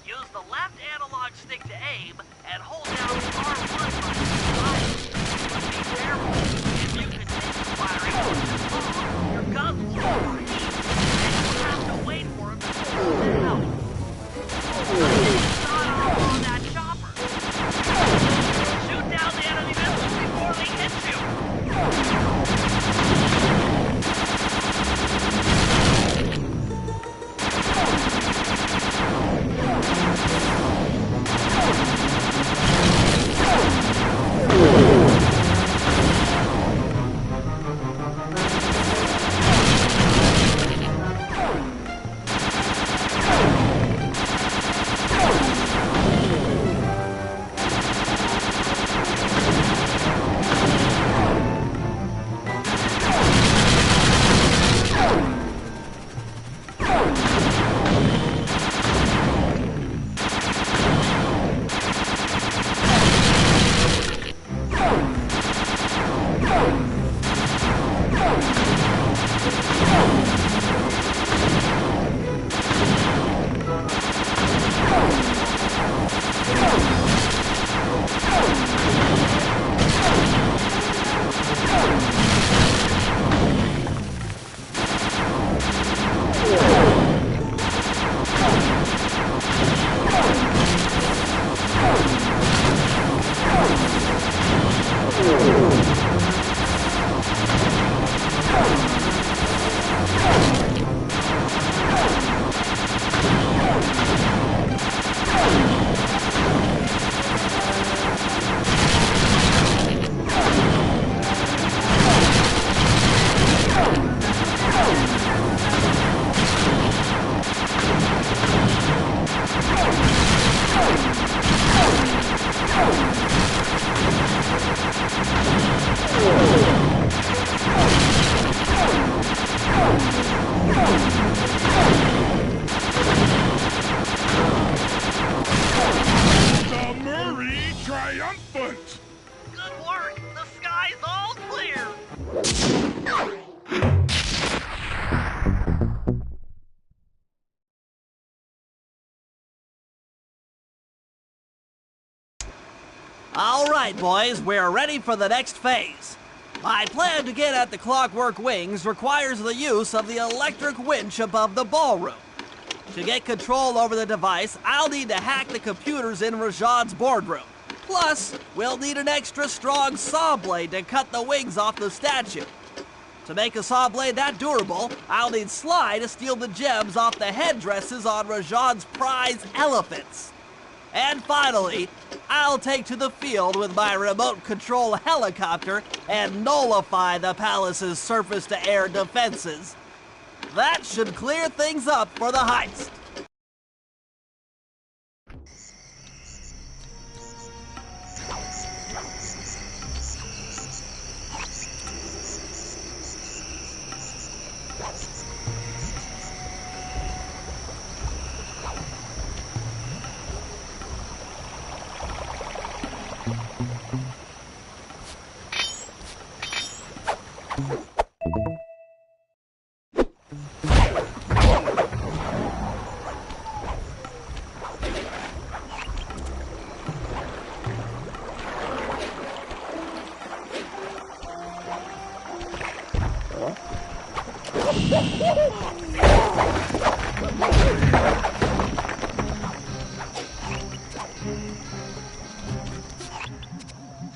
Use the left analog stick to aim and hold down R1 button to fire. But be careful. If you continue firing, your guns will overheat, and you'll have to wait for them to cool down. Not all on that chopper. Shoot down the enemy missiles before they hit you. The Murray triumphant! Good work. The sky's all clear. All right, boys, we're ready for the next phase. My plan to get at the Clockwork Wings requires the use of the electric winch above the ballroom. To get control over the device, I'll need to hack the computers in Rajad's boardroom. Plus, we'll need an extra strong saw blade to cut the wings off the statue. To make a saw blade that durable, I'll need Sly to steal the gems off the headdresses on Rajad's prize elephants. And finally, I'll take to the field with my remote control helicopter and nullify the palace's surface-to-air defenses. That should clear things up for the heist.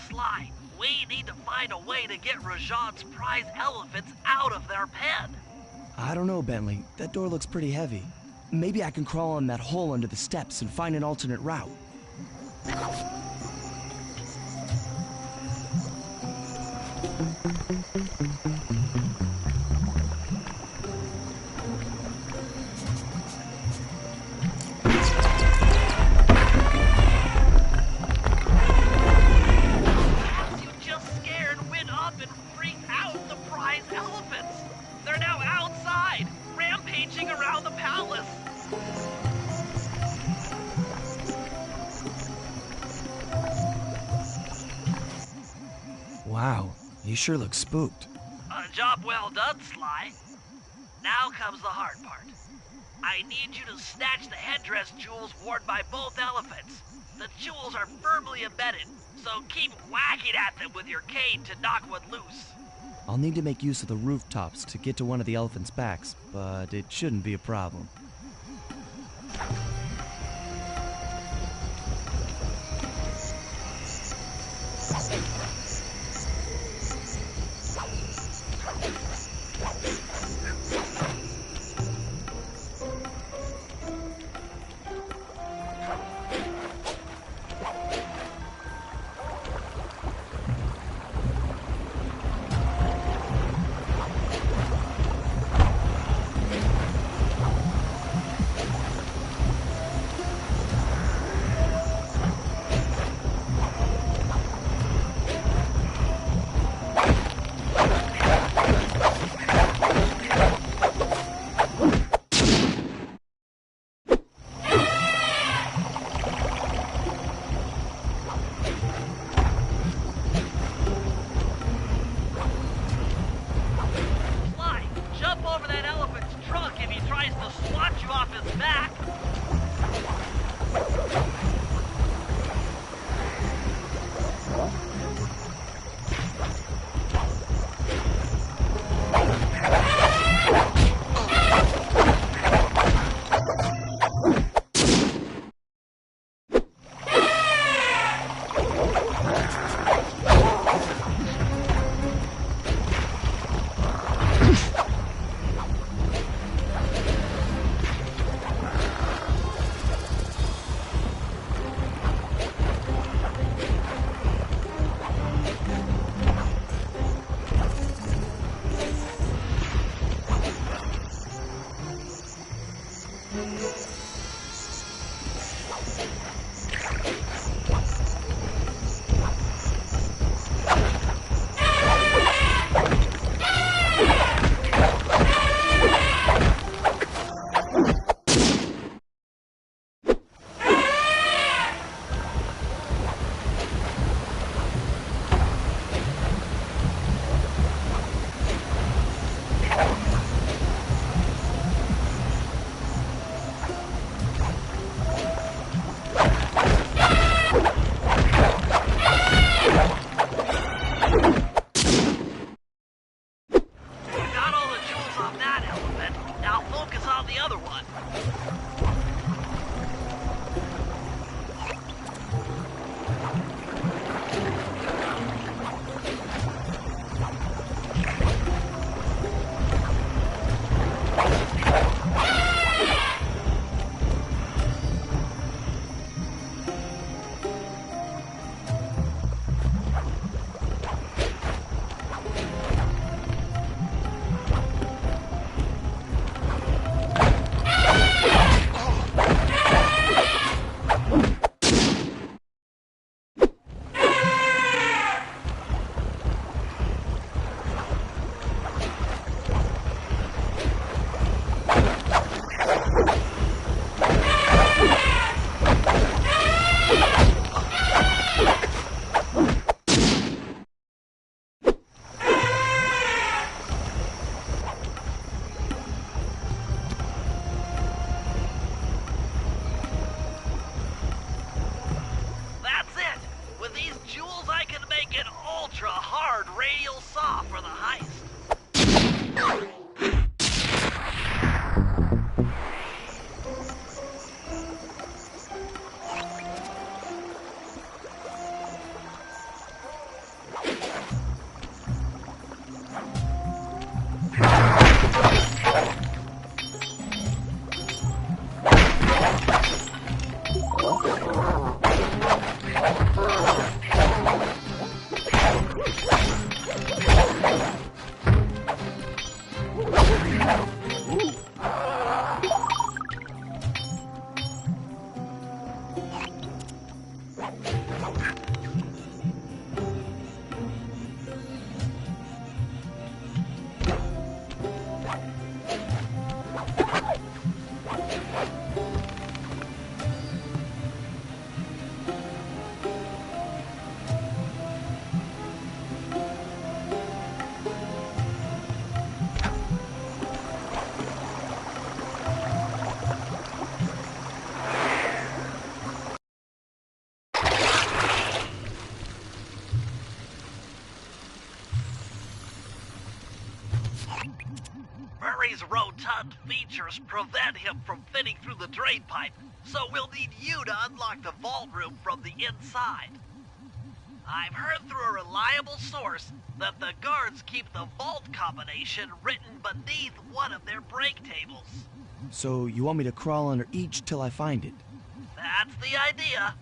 Sly, we need to find a way to get Rajad's prize elephants out of their pen. I don't know, Bentley. That door looks pretty heavy. Maybe I can crawl in that hole under the steps and find an alternate route. Wow, you sure look spooked. Job well done, Sly. Now comes the hard part. I need you to snatch the headdress jewels worn by both elephants. The jewels are firmly embedded, so keep whacking at them with your cane to knock one loose. I'll need to make use of the rooftops to get to one of the elephants' backs, but it shouldn't be a problem. Murray's rotund features prevent him from fitting through the drain pipe, so we'll need you to unlock the vault room from the inside. I've heard through a reliable source that the guards keep the vault combination written beneath one of their break tables. So you want me to crawl under each till I find it? That's the idea.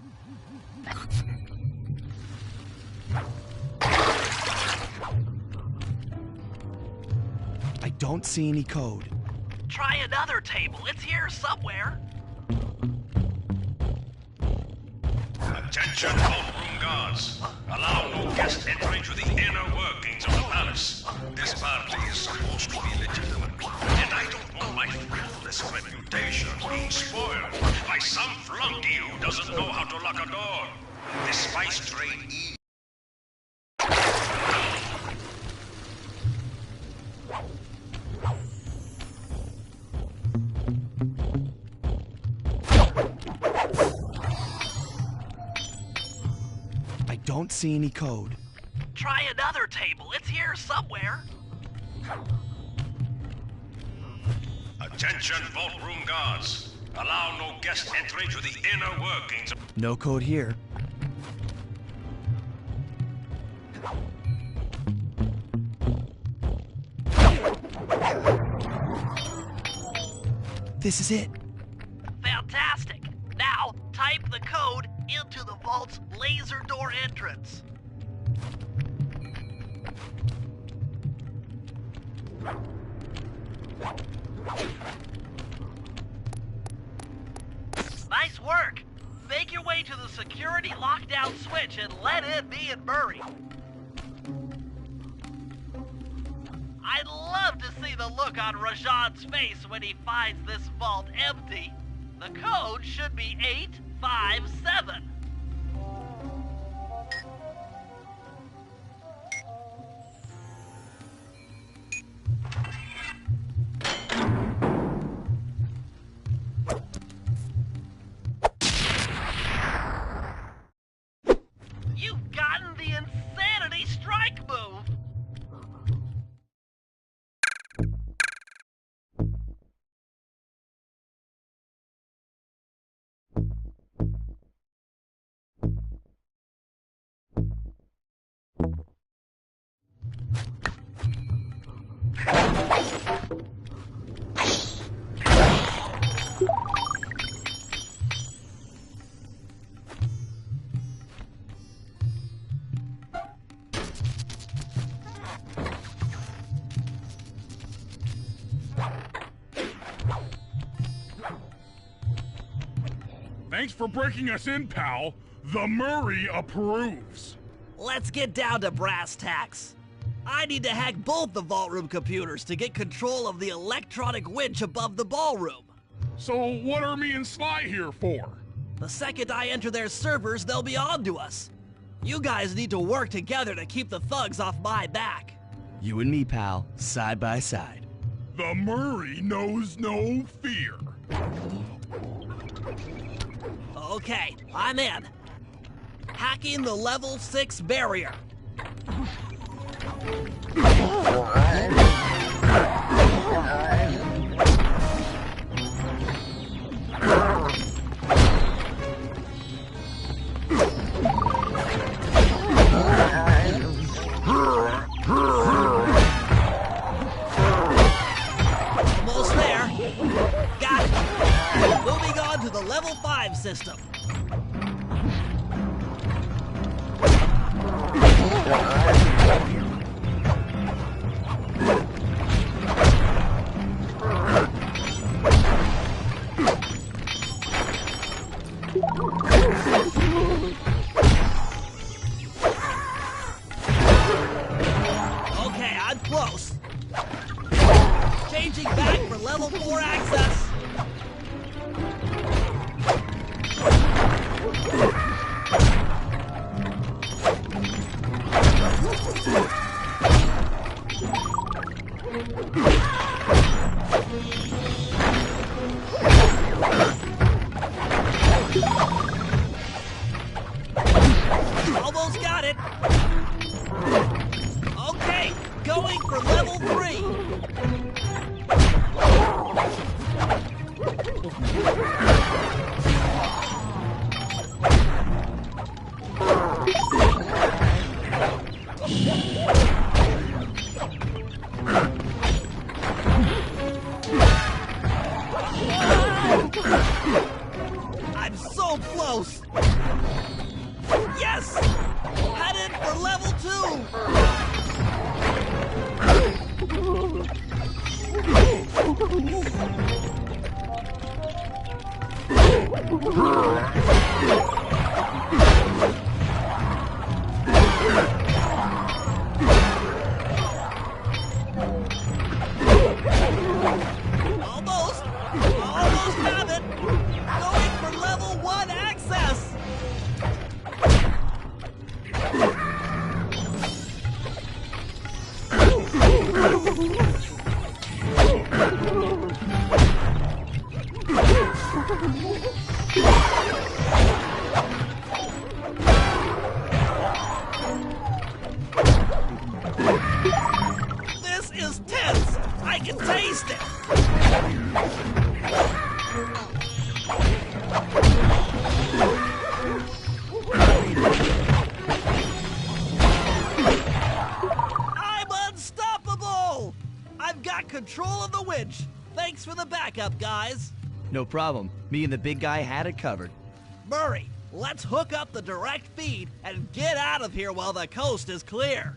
I don't see any code. Try another table. It's here somewhere. Attention, vault room guards. Allow no guest entry to the inner workings of the palace. This party is supposed to be legitimate, and I don't want my frivolous reputation being spoiled by some flunky who doesn't know how to lock a door. This spice trade is... I don't see any code. Try another table. It's here somewhere. Attention, vault room guards. Allow no guest entry to the inner workings of... No code here. This is it. Fantastic. Now, type the code into the vault's laser door entrance. Nice work. Make your way to the security lockdown switch and let in me and Murray. I'd love to see the look on Rajan's face when he finds this vault empty. The code should be 857. You've gotten the insanity strike move. Thanks for breaking us in, pal. The Murray approves. Let's get down to brass tacks. I need to hack both the vault room computers to get control of the electronic winch above the ballroom. So what are me and Sly here for? The second I enter their servers, they'll be on to us. You guys need to work together to keep the thugs off my back. You and me, pal, side by side. The Murray knows no fear. Okay, I'm in. Hacking the level 6 barrier. Almost there. Got it. Moving on to the level 5 system. Okay, I'm close. Changing back for level 4 access. Almost got it. Okay, going for level 3. Almost have it. Going for level 1 access. This is tense. I can taste it. I'm unstoppable! I've got control of the winch. Thanks for the backup, guys. No problem. Me and the big guy had it covered. Murray, let's hook up the direct feed and get out of here while the coast is clear.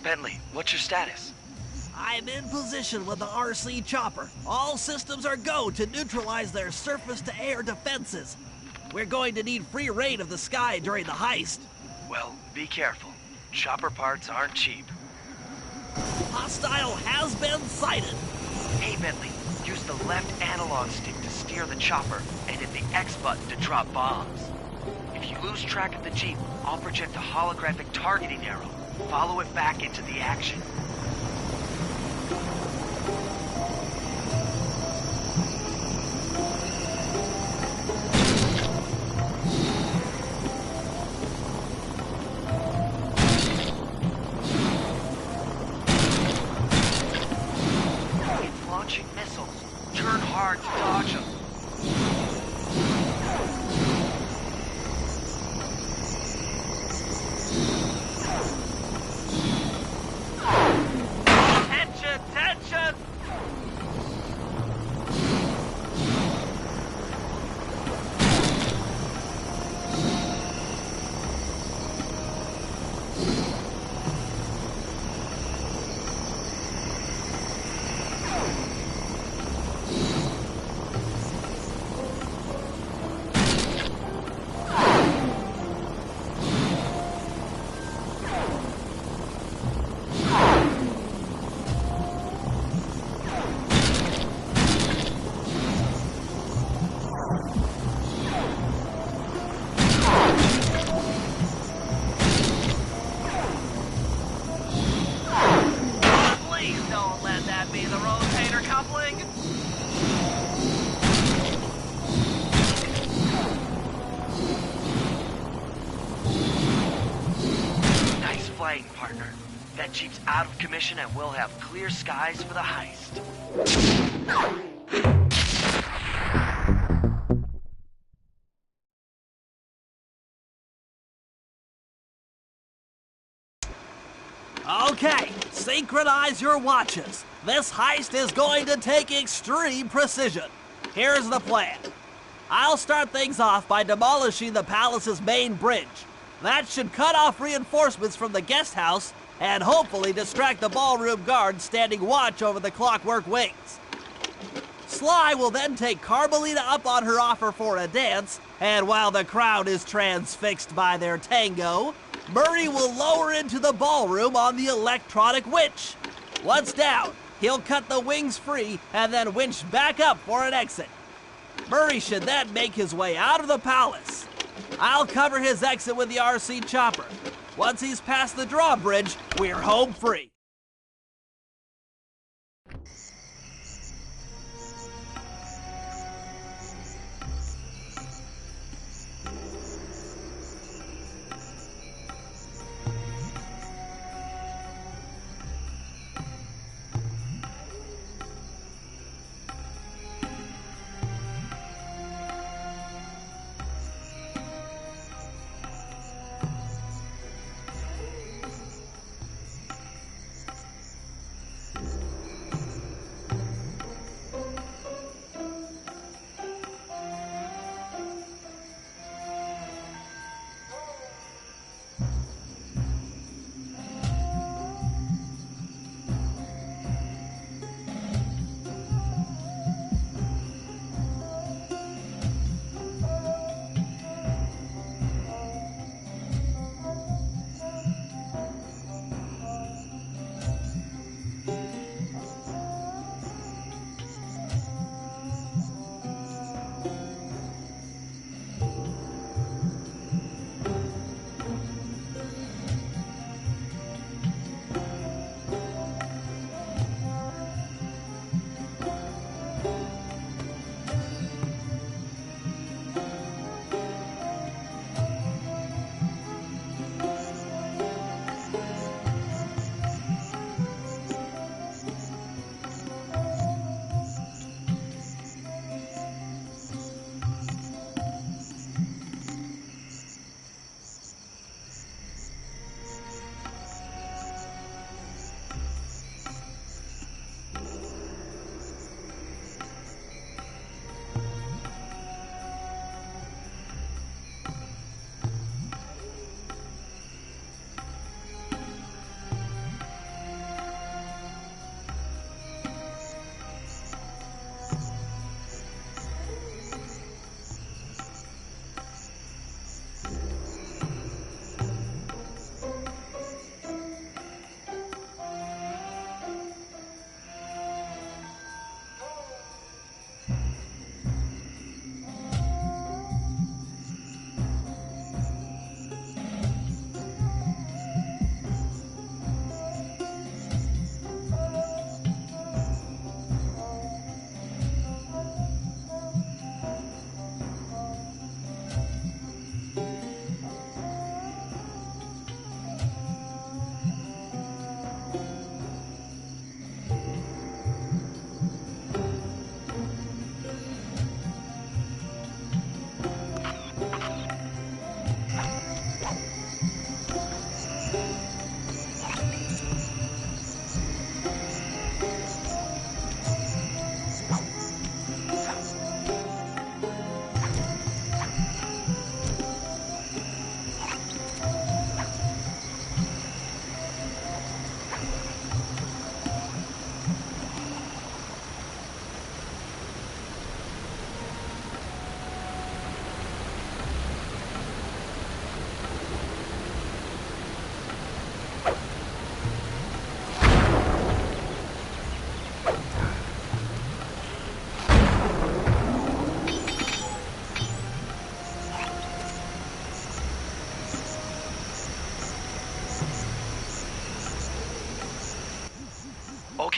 Bentley, what's your status? I'm in position with the RC chopper. All systems are go to neutralize their surface-to-air defenses. We're going to need free reign of the sky during the heist. Well, be careful. Chopper parts aren't cheap. Hostile has been sighted. Hey, Bentley, use the left analog stick to steer the chopper and hit the X button to drop bombs. If you lose track of the Jeep, I'll project a holographic targeting arrow. Follow it back into the action. It's launching missiles. Turn hard to dodge them. Partner. That Jeep's out of commission and we'll have clear skies for the heist. Okay, synchronize your watches. This heist is going to take extreme precision. Here's the plan. I'll start things off by demolishing the palace's main bridge. That should cut off reinforcements from the guest house and hopefully distract the ballroom guards standing watch over the Clockwork Wings. Sly will then take Carmelita up on her offer for a dance, and while the crowd is transfixed by their tango, Murray will lower into the ballroom on the electronic winch. Once down, he'll cut the wings free and then winch back up for an exit. Murray should then make his way out of the palace. I'll cover his exit with the RC chopper. Once he's past the drawbridge, we're home free.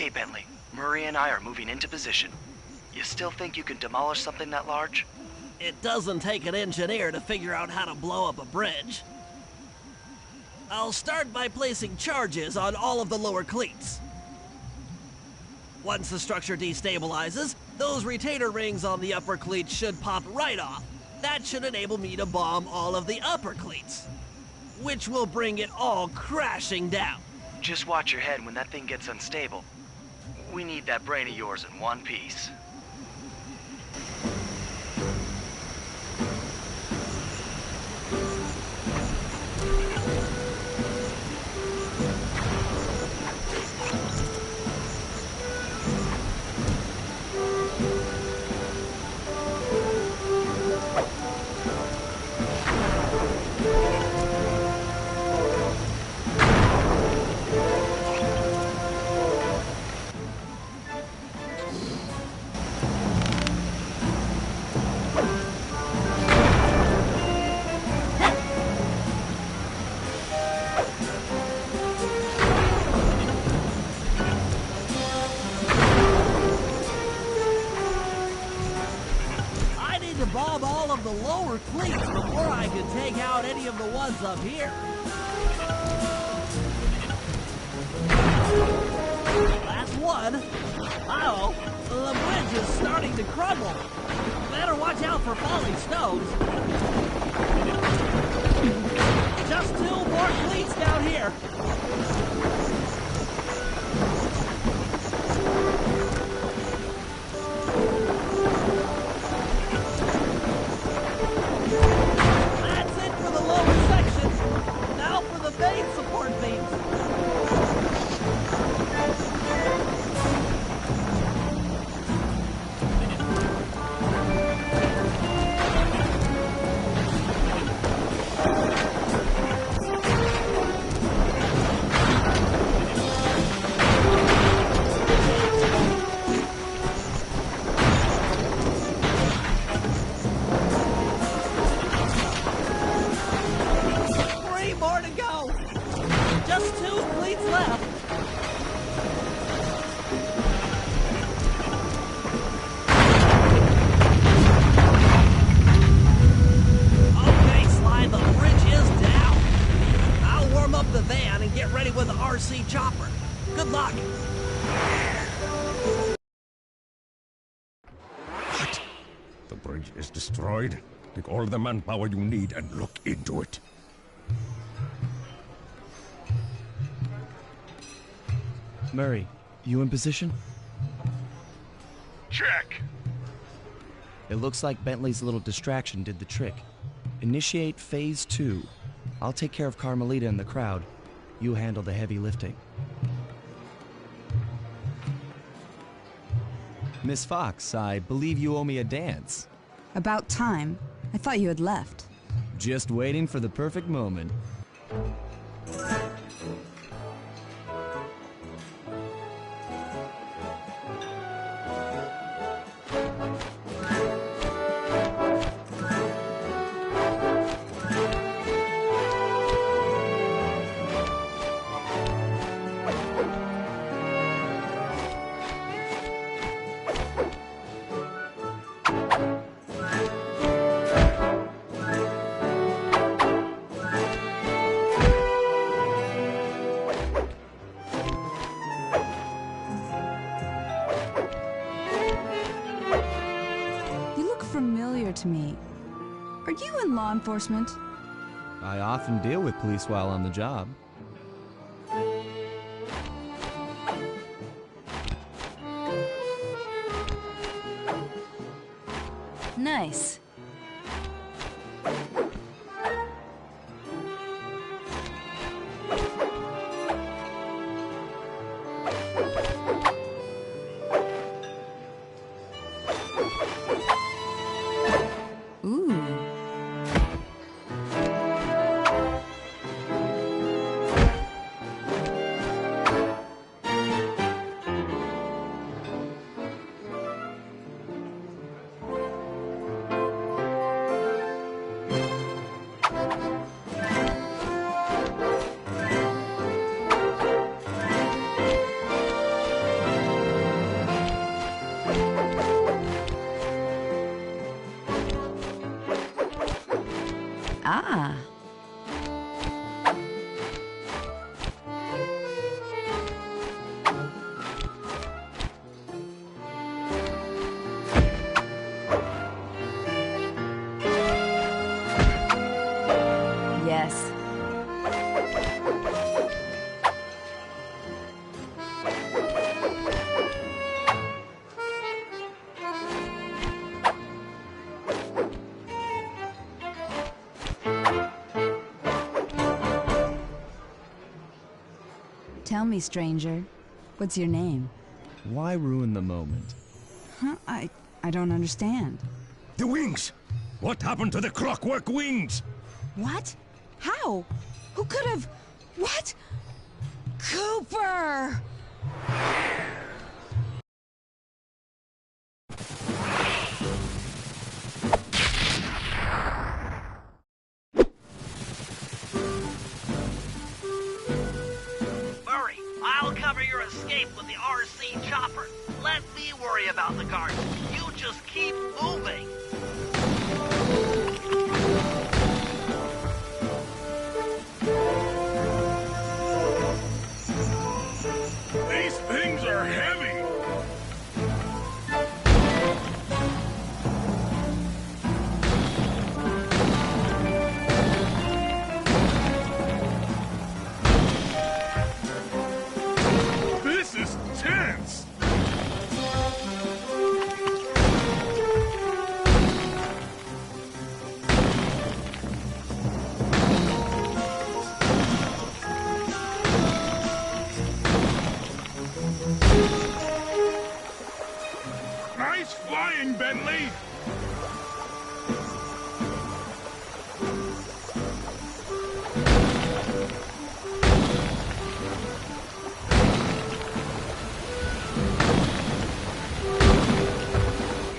Okay, Bentley. Murray and I are moving into position. You still think you can demolish something that large? It doesn't take an engineer to figure out how to blow up a bridge. I'll start by placing charges on all of the lower cleats. Once the structure destabilizes, those retainer rings on the upper cleats should pop right off. That should enable me to bomb all of the upper cleats, which will bring it all crashing down. Just watch your head when that thing gets unstable. We need that brain of yours in one piece. Bomb all of the lower cleats before I can take out any of the ones up here. Last one. Uh-oh, the bridge is starting to crumble. Better watch out for falling stones. Just 2 more cleats down here. Main support beams. Just 2 cleats left. Okay, Slide, the bridge is down. I'll warm up the van and get ready with the RC chopper. Good luck. What? The bridge is destroyed? Take all the manpower you need and look into it. Murray, you in position? Check. It looks like Bentley's little distraction did the trick. Initiate Phase 2. I'll take care of Carmelita and the crowd. You handle the heavy lifting. Miss Fox, I believe you owe me a dance. About time. I thought you had left. Just waiting for the perfect moment. To me. Are you in law enforcement? I often deal with police while on the job. Nice. Tell me, stranger, what's your name? Why ruin the moment? Huh? I don't understand. The wings! What happened to the clockwork wings? What? How? Who could have... What? Cooper! Murray, I'll cover your escape with the RC chopper. Let me worry about the guards. You just keep moving. These things are heavy! This is tense! Nice flying, Bentley!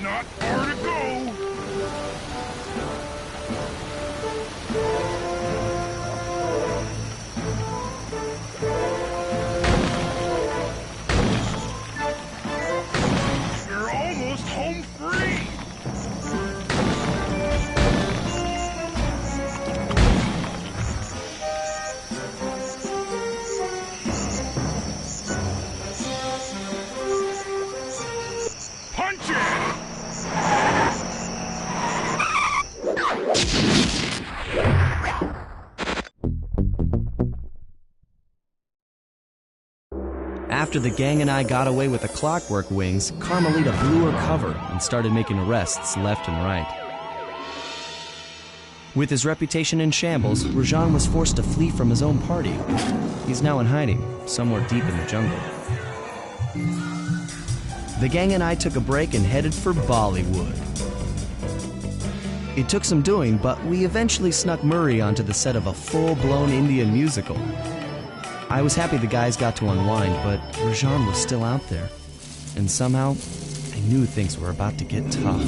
Not far to go! You're almost home free! Punch it! After the gang and I got away with the clockwork wings, Carmelita blew her cover and started making arrests left and right. With his reputation in shambles, Rajan was forced to flee from his own party. He's now in hiding, somewhere deep in the jungle. The gang and I took a break and headed for Bollywood. It took some doing, but we eventually snuck Murray onto the set of a full-blown Indian musical. I was happy the guys got to unwind, but Rajan was still out there. And somehow, I knew things were about to get tough.